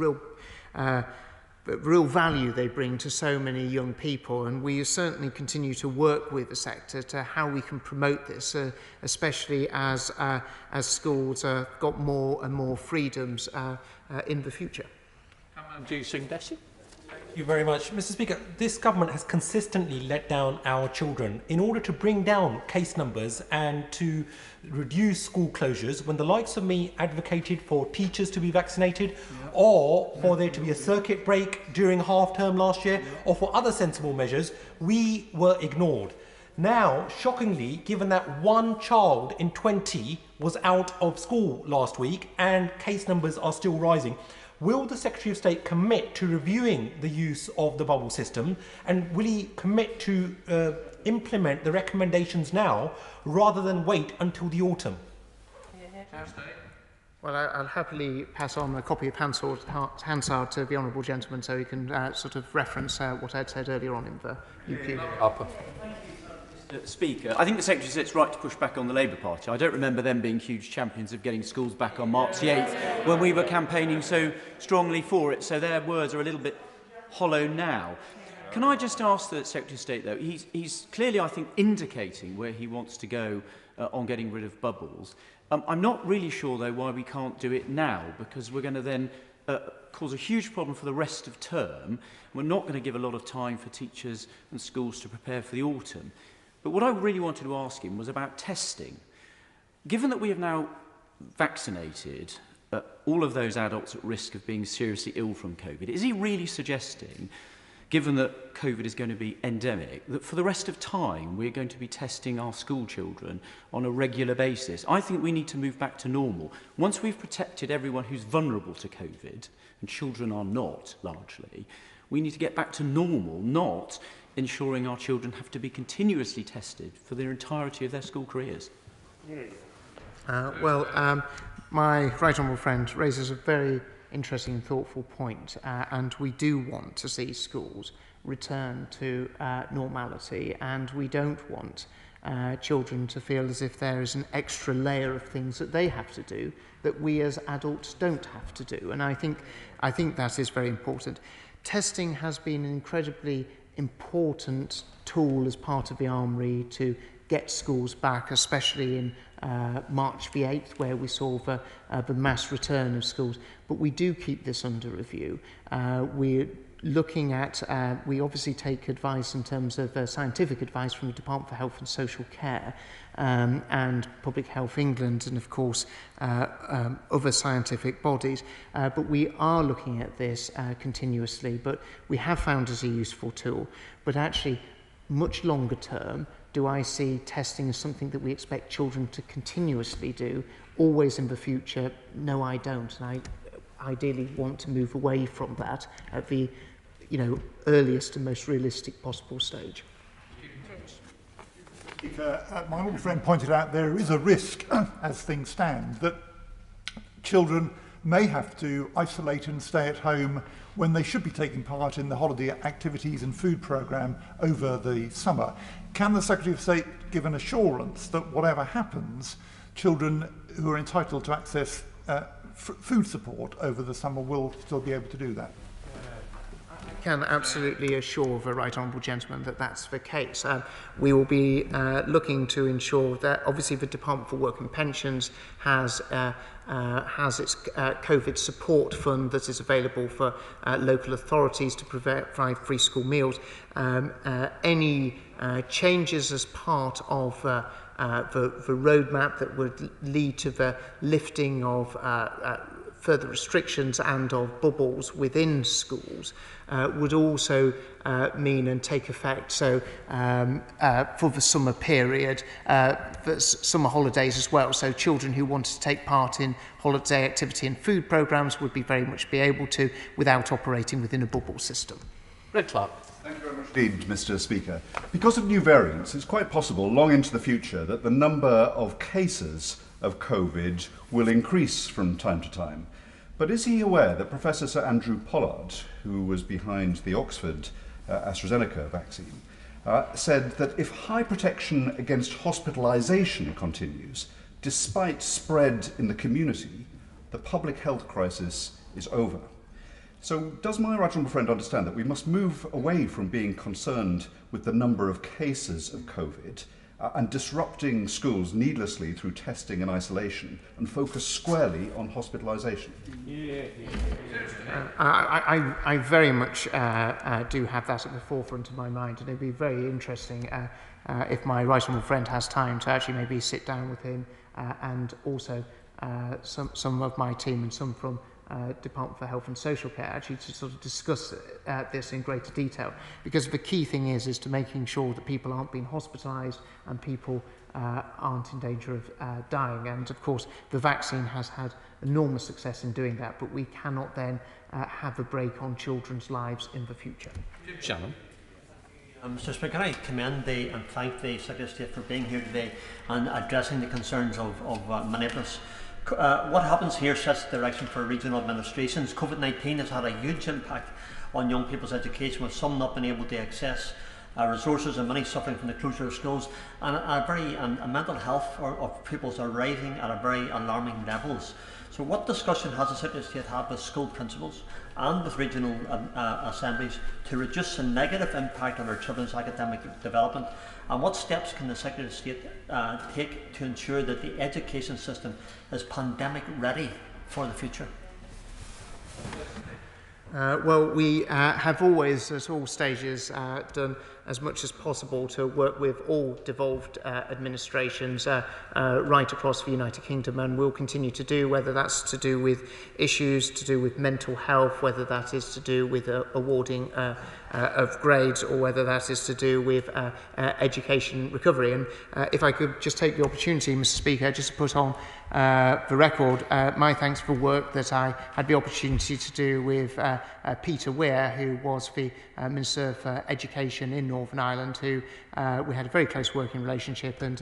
real value they bring to so many young people, and we certainly continue to work with the sector to how we can promote this, especially as schools got more and more freedoms in the future. Thank you very much. Mr. Speaker, this government has consistently let down our children in order to bring down case numbers and to reduce school closures. When the likes of me advocated for teachers to be vaccinated, or for there to be a circuit break during half-term last year, or for other sensible measures, we were ignored. Now, shockingly, given that 1 child in 20 was out of school last week and case numbers are still rising, will the Secretary of State commit to reviewing the use of the bubble system, and will he commit to implement the recommendations now rather than wait until the autumn? Well, I'll happily pass on a copy of Hansard to the honourable gentleman so he can reference what I'd said earlier on in the UQ. Speaker, I think the Secretary of State's right to push back on the Labour Party. I don't remember them being huge champions of getting schools back on March the 8th when we were campaigning so strongly for it, so their words are a little bit hollow now. Can I just ask the Secretary of State, though, he's clearly, I think, indicating where he wants to go on getting rid of bubbles. I'm not really sure, though, why we can't do it now, because we're going to then cause a huge problem for the rest of term. We're not going to give a lot of time for teachers and schools to prepare for the autumn. But what I really wanted to ask him was about testing. Given that we have now vaccinated all of those adults at risk of being seriously ill from COVID, is he really suggesting, given that COVID is going to be endemic, that for the rest of time we're going to be testing our school children on a regular basis? I think we need to move back to normal. Once we've protected everyone who's vulnerable to COVID, and children are not largely, we need to get back to normal, not ensuring our children have to be continuously tested for the entirety of their school careers. My right honourable friend raises a very interesting and thoughtful point, and we do want to see schools return to normality, and we don't want children to feel as if there is an extra layer of things that they have to do that we as adults don't have to do. And I think that is very important. Testing has been an incredibly important tool as part of the armoury to get schools back, especially in March the 8th, where we saw the mass return of schools. But we do keep this under review. We're looking at, we obviously take advice in terms of scientific advice from the Department for Health and Social Care and Public Health England, and of course other scientific bodies. But we are looking at this continuously, but we have found it a useful tool. But actually, much longer term, do I see testing as something that we expect children to continuously do, always in the future? No, I don't. And I ideally want to move away from that at the earliest and most realistic possible stage. My old friend pointed out there is a risk, as things stand, that children may have to isolate and stay at home when they should be taking part in the holiday activities and food programme over the summer. Can the Secretary of State give an assurance that whatever happens, children who are entitled to access food support over the summer will still be able to do that? I can absolutely assure the right honourable gentleman that that's the case. We will be looking to ensure that obviously the Department for Work and Pensions has its COVID support fund that is available for local authorities to provide free school meals. Any changes as part of the roadmap that would lead to the lifting of further restrictions and of bubbles within schools would also mean and take effect. So for the summer period, for summer holidays as well. So children who wanted to take part in holiday activity and food programmes would very much be able to without operating within a bubble system. Red Clark. Thank you very much indeed, Mr. Speaker. Because of new variants, it's quite possible long into the future that the number of cases of COVID will increase from time to time. But is he aware that Professor Sir Andrew Pollard, who was behind the Oxford AstraZeneca vaccine, said that if high protection against hospitalisation continues, despite spread in the community, the public health crisis is over? So does my right honourable friend understand that we must move away from being concerned with the number of cases of COVID and disrupting schools needlessly through testing and isolation and focus squarely on hospitalisation? I very much do have that at the forefront of my mind, and it'd be very interesting if my right honourable friend has time to actually maybe sit down with him and also some of my team and some from Department for Health and Social Care actually to sort of discuss this in greater detail, because the key thing is to making sure that people aren't being hospitalised and people aren't in danger of dying. And of course the vaccine has had enormous success in doing that, but we cannot then have a break on children's lives in the future. Shannon. Mr. Speaker, I commend and thank the Secretary of State for being here today and addressing the concerns of many of us. What happens here sets the direction for regional administrations. COVID-19 has had a huge impact on young people's education, with some not being able to access resources and many suffering from the closure of schools, and mental health of pupils are rising at very alarming levels. So what discussion has the Secretary of State had with school principals and with regional assemblies to reduce the negative impact on our children's academic development? And what steps can the Secretary of State take to ensure that the education system is pandemic ready for the future? Well, we have always, at all stages, done as much as possible to work with all devolved administrations right across the United Kingdom, and will continue to do, whether that's to do with issues to do with mental health, whether that is to do with awarding of grades, or whether that is to do with education recovery. And if I could just take the opportunity, Mr. Speaker, just to put on the record my thanks for work that I had the opportunity to do with Peter Weir, who was the Minister for Education in Northern Ireland, who we had a very close working relationship, and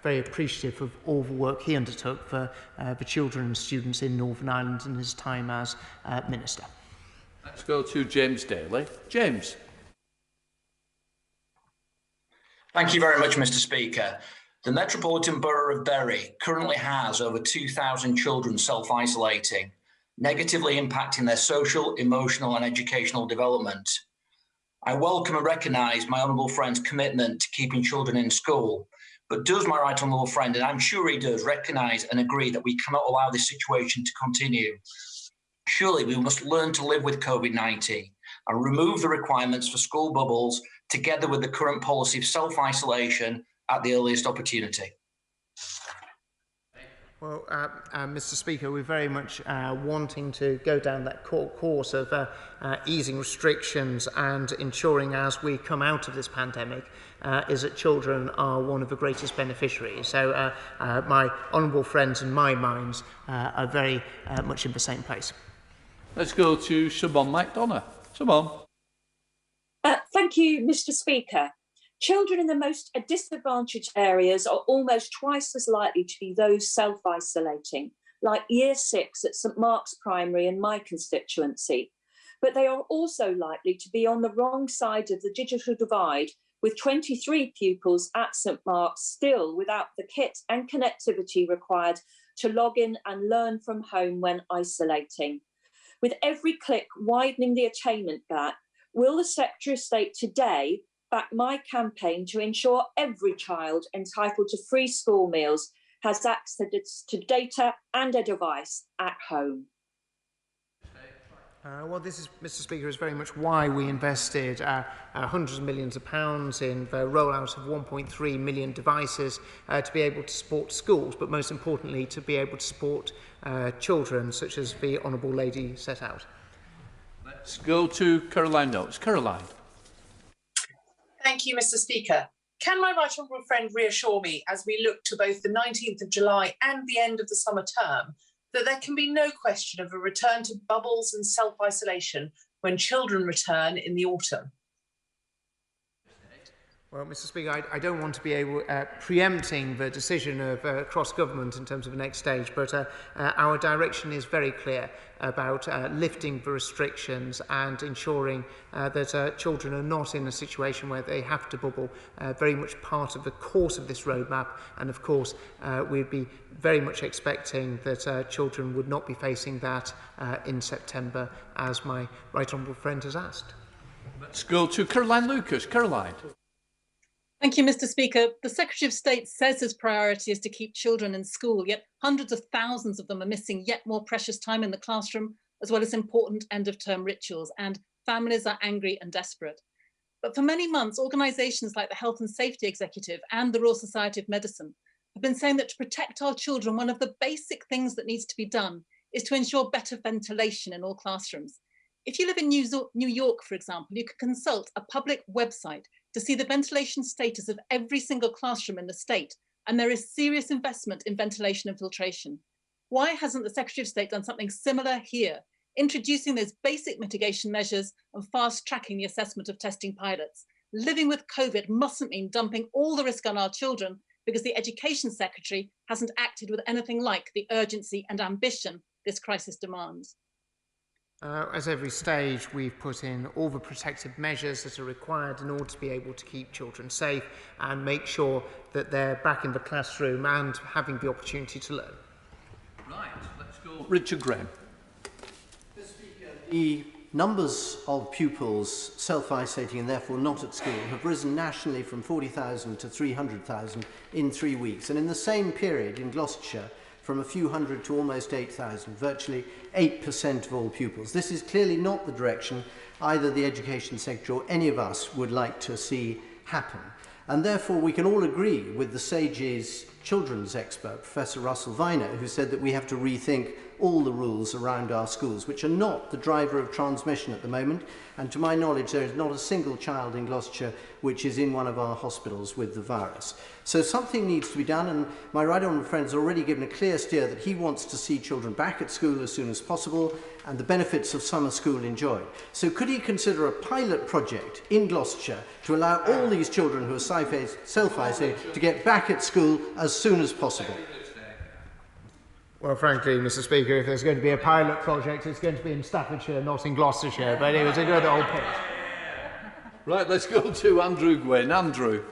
very appreciative of all the work he undertook for the children and students in Northern Ireland in his time as Minister. Let's go to James Daly. James. Thank you very much, Mr. Speaker. The Metropolitan Borough of Bury currently has over 2,000 children self-isolating, negatively impacting their social, emotional and educational development. I welcome and recognise my honourable friend's commitment to keeping children in school, but does my right honourable friend, and I'm sure he does, recognise and agree that we cannot allow this situation to continue? Surely we must learn to live with COVID-19 and remove the requirements for school bubbles, together with the current policy of self-isolation at the earliest opportunity. Well, Mr. Speaker, we're very much wanting to go down that course of easing restrictions and ensuring, as we come out of this pandemic, is that children are one of the greatest beneficiaries. So my honourable friends and my minds are very much in the same place. Let's go to Siobhan McDonough. Siobhan. Thank you, Mr. Speaker. Children in the most disadvantaged areas are almost twice as likely to be those self-isolating, like Year 6 at St Mark's Primary in my constituency. But they are also likely to be on the wrong side of the digital divide, with 23 pupils at St Mark's still without the kit and connectivity required to log in and learn from home when isolating. With every click widening the attainment gap, will the Secretary of State today back my campaign to ensure every child entitled to free school meals has access to data and a device at home? Well, this is, Mr. Speaker, is very much why we invested hundreds of millions of pounds in the rollout of 1.3 million devices to be able to support schools, but most importantly to be able to support children, such as the Honourable Lady set out. Let's go to Caroline Notes. Caroline. Thank you, Mr. Speaker. Can my right honourable friend reassure me, as we look to both the 19th of July and the end of the summer term, that there can be no question of a return to bubbles and self-isolation when children return in the autumn? Well, Mr. Speaker, I don't want to be preempting the decision of cross-government in terms of the next stage, but our direction is very clear about lifting the restrictions and ensuring that children are not in a situation where they have to bubble, very much part of the course of this roadmap. And of course, we'd be very much expecting that children would not be facing that in September, as my right honourable friend has asked. Let's go to Caroline Lucas. Caroline. Thank you, Mr. Speaker. The Secretary of State says his priority is to keep children in school, yet hundreds of thousands of them are missing yet more precious time in the classroom, as well as important end-of-term rituals, and families are angry and desperate. But for many months, organisations like the Health and Safety Executive and the Royal Society of Medicine have been saying that to protect our children, one of the basic things that needs to be done is to ensure better ventilation in all classrooms. If you live in New York, for example, you can consult a public website to see the ventilation status of every single classroom in the state, and there is serious investment in ventilation and filtration. Why hasn't the Secretary of State done something similar here, introducing those basic mitigation measures and fast-tracking the assessment of testing pilots? Living with COVID mustn't mean dumping all the risk on our children because the Education Secretary hasn't acted with anything like the urgency and ambition this crisis demands. At every stage, we've put in all the protective measures that are required in order to be able to keep children safe and make sure that they're back in the classroom and having the opportunity to learn. Right, let's go. Richard Graham. The numbers of pupils self-isolating and therefore not at school have risen nationally from 40,000 to 300,000 in 3 weeks. And in the same period in Gloucestershire, from a few hundred to almost 8,000, virtually 8% of all pupils. This is clearly not the direction either the Education Secretary or any of us would like to see happen. And therefore we can all agree with the SAGE's children's expert, Professor Russell Viner, who said that we have to rethink all the rules around our schools, which are not the driver of transmission at the moment. And to my knowledge, there is not a single child in Gloucestershire which is in one of our hospitals with the virus. So something needs to be done, and my right honourable friend has already given a clear steer that he wants to see children back at school as soon as possible and the benefits of summer school enjoyed. So could he consider a pilot project in Gloucestershire to allow all these children who are self-isolated to get back at school as soon as possible? Well, frankly, Mr. Speaker, if there's going to be a pilot project, it's going to be in Staffordshire, not in Gloucestershire, but it was a good old point. Right, let's go to Andrew Gwynn. Andrew.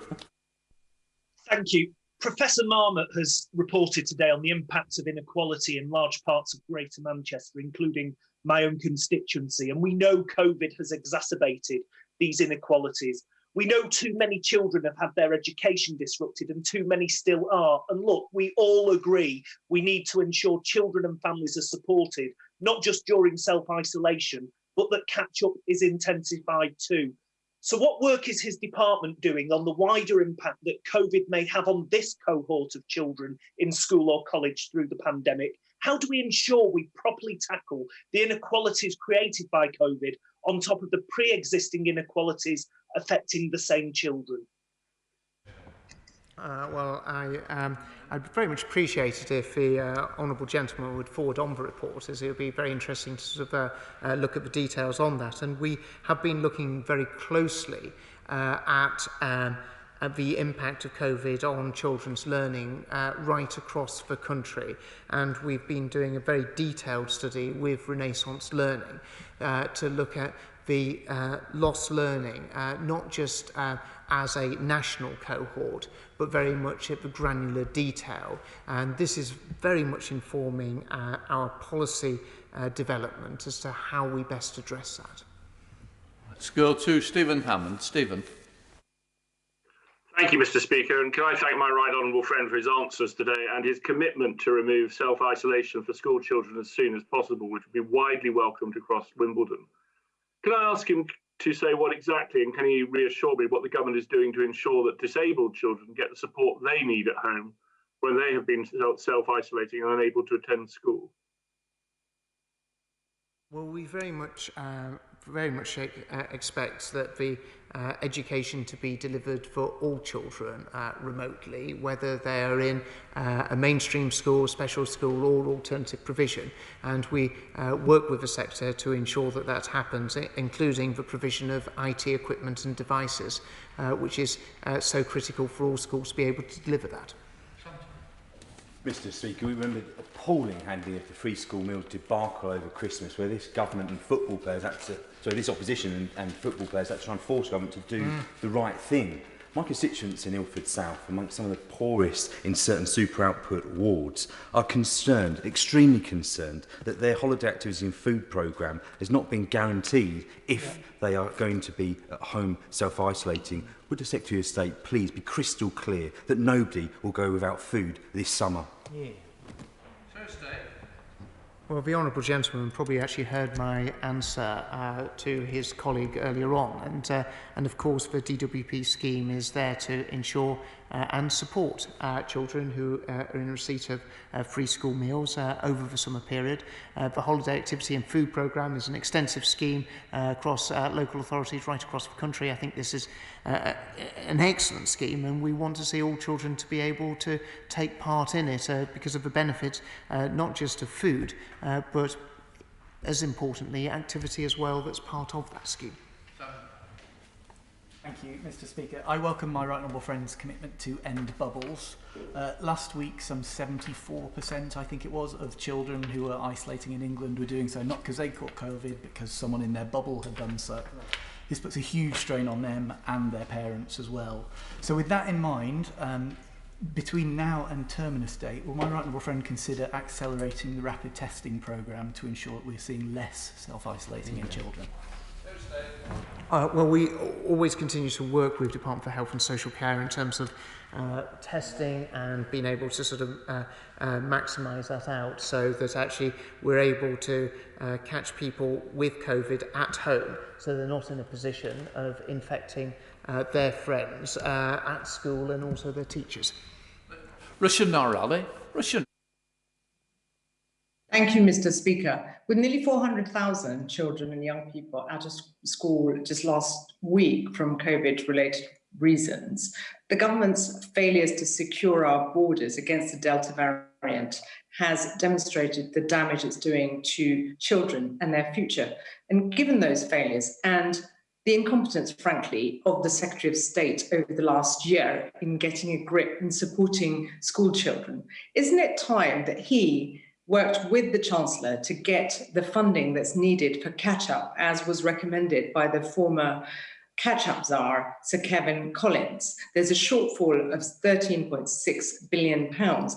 Thank you. Professor Marmot has reported today on the impact of inequality in large parts of Greater Manchester, including my own constituency, and we know COVID has exacerbated these inequalities. We know too many children have had their education disrupted and too many still are. And look, we all agree we need to ensure children and families are supported, not just during self-isolation, but that catch-up is intensified too. So what work is his department doing on the wider impact that COVID may have on this cohort of children in school or college through the pandemic? How do we ensure we properly tackle the inequalities created by COVID on top of the pre-existing inequalities affecting the same children? Well, I'd very much appreciate it if the honourable gentleman would forward on the report, as it would be very interesting to sort of look at the details on that. And we have been looking very closely at the impact of COVID on children's learning right across the country. And we've been doing a very detailed study with Renaissance Learning to look at the lost learning, not just as a national cohort, but very much at the granular detail. And this is very much informing our policy development as to how we best address that. Let's go to Stephen Hammond. Stephen. Thank you, Mr. Speaker, and can I thank my right honourable friend for his answers today and his commitment to remove self-isolation for school children as soon as possible, which would be widely welcomed across Wimbledon. Can I ask him to say what exactly, and can he reassure me what the government is doing to ensure that disabled children get the support they need at home when they have been self-isolating and unable to attend school? Well, we very much expect that the education to be delivered for all children remotely, whether they are in a mainstream school, special school or alternative provision. And we work with the sector to ensure that that happens, including the provision of IT equipment and devices, which is so critical for all schools to be able to deliver that. Mr. Speaker, we remember the appalling handling of the free school meals debacle over Christmas, where this government and football players had to, this opposition and football players had to try and force government to do the right thing. My constituents in Ilford South, amongst some of the poorest in certain super output wards, are concerned, extremely concerned, that their holiday activities and food programme has not been guaranteed if they are going to be at home self-isolating. Would the Secretary of State please be crystal clear that nobody will go without food this summer? Yeah. Well, the honourable gentleman probably actually heard my answer to his colleague earlier on, and of course the DWP scheme is there to ensure and support children who are in receipt of free school meals over the summer period. The holiday activity and food programme is an extensive scheme across local authorities right across the country. I think this is an excellent scheme, and we want to see all children to be able to take part in it because of the benefits not just of food, but as importantly activity as well that's part of that scheme. Thank you, Mr. Speaker. I welcome my right honourable friend's commitment to end bubbles. Last week, some 74%, I think it was, of children who were isolating in England were doing so not because they caught COVID, but because someone in their bubble had done so. This puts a huge strain on them and their parents as well. So with that in mind, between now and terminus date, will my right honourable friend consider accelerating the rapid testing programme to ensure that we're seeing less self-isolating in children? Well, we always continue to work with Department for Health and Social Care in terms of testing and being able to sort of maximise that out so that actually we're able to catch people with COVID at home so they're not in a position of infecting their friends at school and also their teachers. Russian Narali. Russian. Thank you, Mr. Speaker. With nearly 400,000 children and young people out of school just last week from COVID-related reasons, the government's failures to secure our borders against the Delta variant has demonstrated the damage it's doing to children and their future. And given those failures and the incompetence, frankly, of the Secretary of State over the last year in getting a grip and supporting school children, isn't it time that he worked with the Chancellor to get the funding that's needed for catch-up, as was recommended by the former catch-up czar, Sir Kevin Collins? There's a shortfall of £13.6 billion.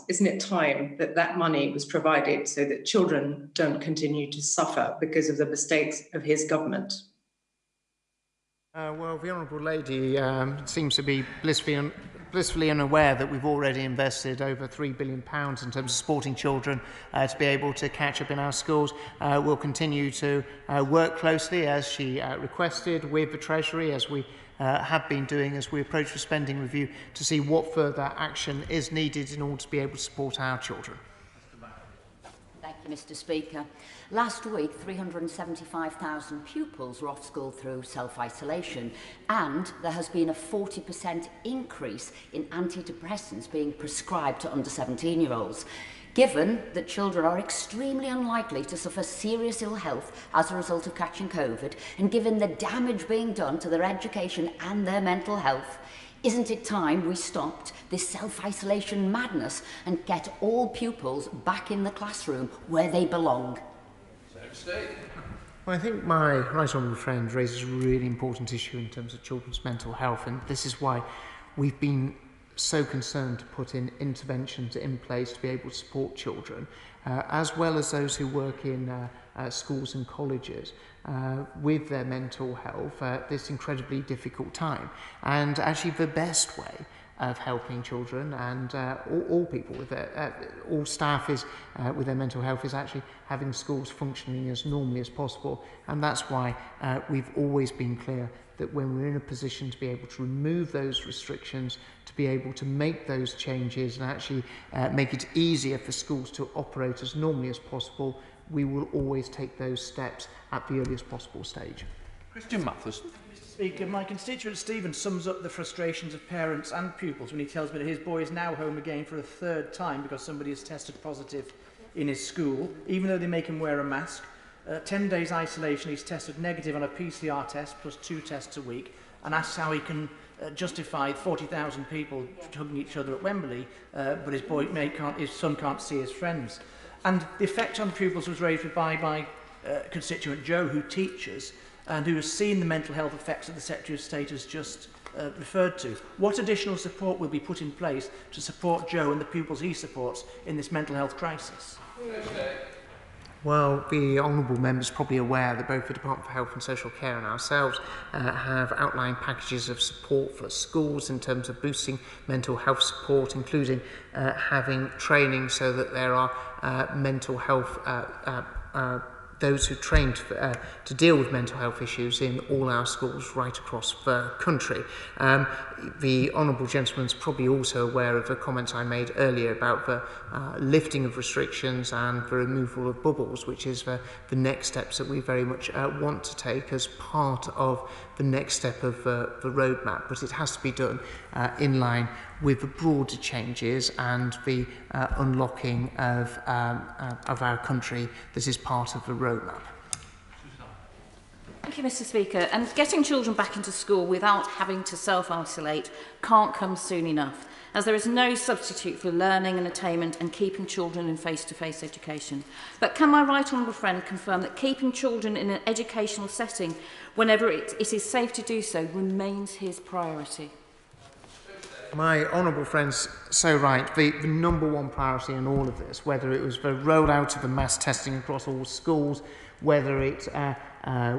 Isn't it time that that money was provided so that children don't continue to suffer because of the mistakes of his government? Well, the Honourable Lady seems to be blissfully unaware that we've already invested over £3 billion in terms of supporting children to be able to catch up in our schools. We'll continue to work closely, as she requested, with the Treasury, as we have been doing as we approach the spending review, to see what further action is needed in order to be able to support our children. Thank you, Mr. Speaker. Last week, 375,000 pupils were off school through self-isolation, and there has been a 40% increase in antidepressants being prescribed to under 17-year-olds. Given that children are extremely unlikely to suffer serious ill health as a result of catching COVID, and given the damage being done to their education and their mental health, isn't it time we stopped this self-isolation madness and get all pupils back in the classroom where they belong? Well, I think my right honourable friend raises a really important issue in terms of children's mental health, and this is why we've been so concerned to put in interventions in place to be able to support children, as well as those who work in schools and colleges, with their mental health at this incredibly difficult time. And actually the best way of helping children and all people with all staff is with their mental health is actually having schools functioning as normally as possible. And that's why we've always been clear that when we're in a position to be able to remove those restrictions, to be able to make those changes and actually make it easier for schools to operate as normally as possible, we will always take those steps at the earliest possible stage. Christian Matheson. Mr. Speaker, my constituent Stephen sums up the frustrations of parents and pupils when he tells me that his boy is now home again for a third time because somebody has tested positive in his school, even though they make him wear a mask. 10 days isolation, he's tested negative on a PCR test plus 2 tests a week, and asks how he can justify 40,000 people hugging each other at Wembley, but his son can't see his friends. And the effect on pupils was raised by my constituent Joe, who teaches and who has seen the mental health effects that the Secretary of State has just referred to. What additional support will be put in place to support Joe and the pupils he supports in this mental health crisis? Well, the honourable member is probably aware that both the Department for Health and Social Care and ourselves have outlined packages of support for schools in terms of boosting mental health support, including having training so that there are mental health those who trained to deal with mental health issues in all our schools right across the country. The honourable gentleman is probably also aware of the comments I made earlier about the lifting of restrictions and the removal of bubbles, which is the next steps that we very much want to take as part of the next step of the roadmap. But it has to be done in line with the broader changes and the unlocking of our country that is part of the roadmap. Thank you, Mr. Speaker. And getting children back into school without having to self-isolate can't come soon enough, as there is no substitute for learning and attainment and keeping children in face-to-face education. But can my right honourable friend confirm that keeping children in an educational setting, whenever it is safe to do so, remains his priority? My honourable friend's so right. The number one priority in all of this, whether it was the rollout of the mass testing across all schools, whether it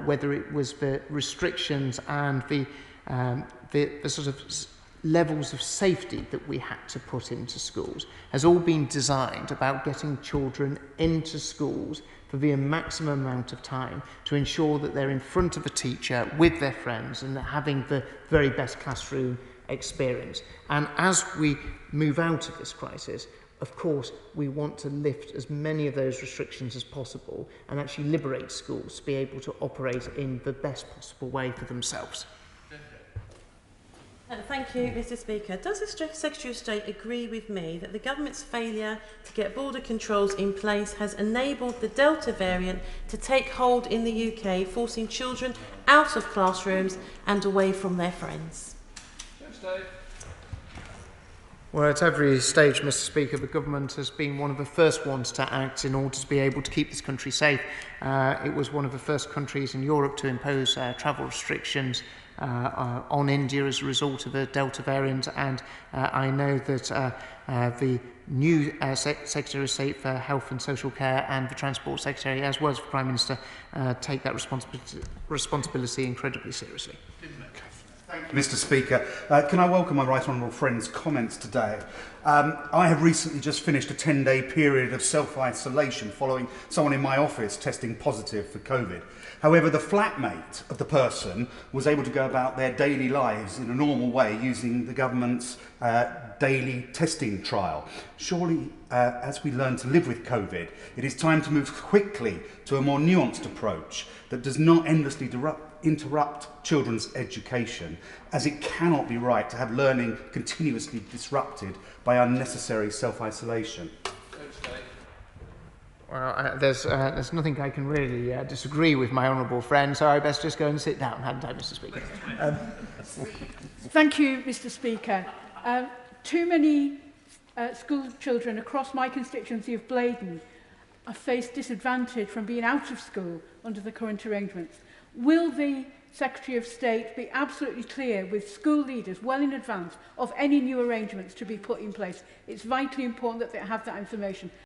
whether it was the restrictions and the sort of levels of safety that we had to put into schools, has all been designed about getting children into schools for the maximum amount of time to ensure that they're in front of a teacher with their friends and having the very best classroom experience. And as we move out of this crisis, of course, we want to lift as many of those restrictions as possible and actually liberate schools to be able to operate in the best possible way for themselves. Thank you, Mr. Speaker. Does the Secretary of State agree with me that the government's failure to get border controls in place has enabled the Delta variant to take hold in the UK, forcing children out of classrooms and away from their friends? Well, at every stage, Mr. Speaker, the government has been one of the first ones to act in order to be able to keep this country safe. It was one of the first countries in Europe to impose travel restrictions on India as a result of the Delta variant, and I know that the new Secretary of State for Health and Social Care and the Transport Secretary, as well as the Prime Minister, take that responsibility incredibly seriously. Thank you, Mr. Speaker. Can I welcome my right honourable friend's comments today? I have recently just finished a 10-day period of self-isolation following someone in my office testing positive for COVID. However, the flatmate of the person was able to go about their daily lives in a normal way using the government's daily testing trial. Surely, as we learn to live with COVID, it is time to move quickly to a more nuanced approach that does not endlessly interrupt children's education, as it cannot be right to have learning continuously disrupted by unnecessary self-isolation. Well, there's nothing I can really disagree with my honourable friend, so I best just go and sit down, hadn't I, Mr. Speaker? Thank you, Mr. Speaker. Too many school children across my constituency of Blaydon are faced disadvantage from being out of school under the current arrangements. Will the Secretary of State be absolutely clear with school leaders well in advance of any new arrangements to be put in place? It's vitally important that they have that information.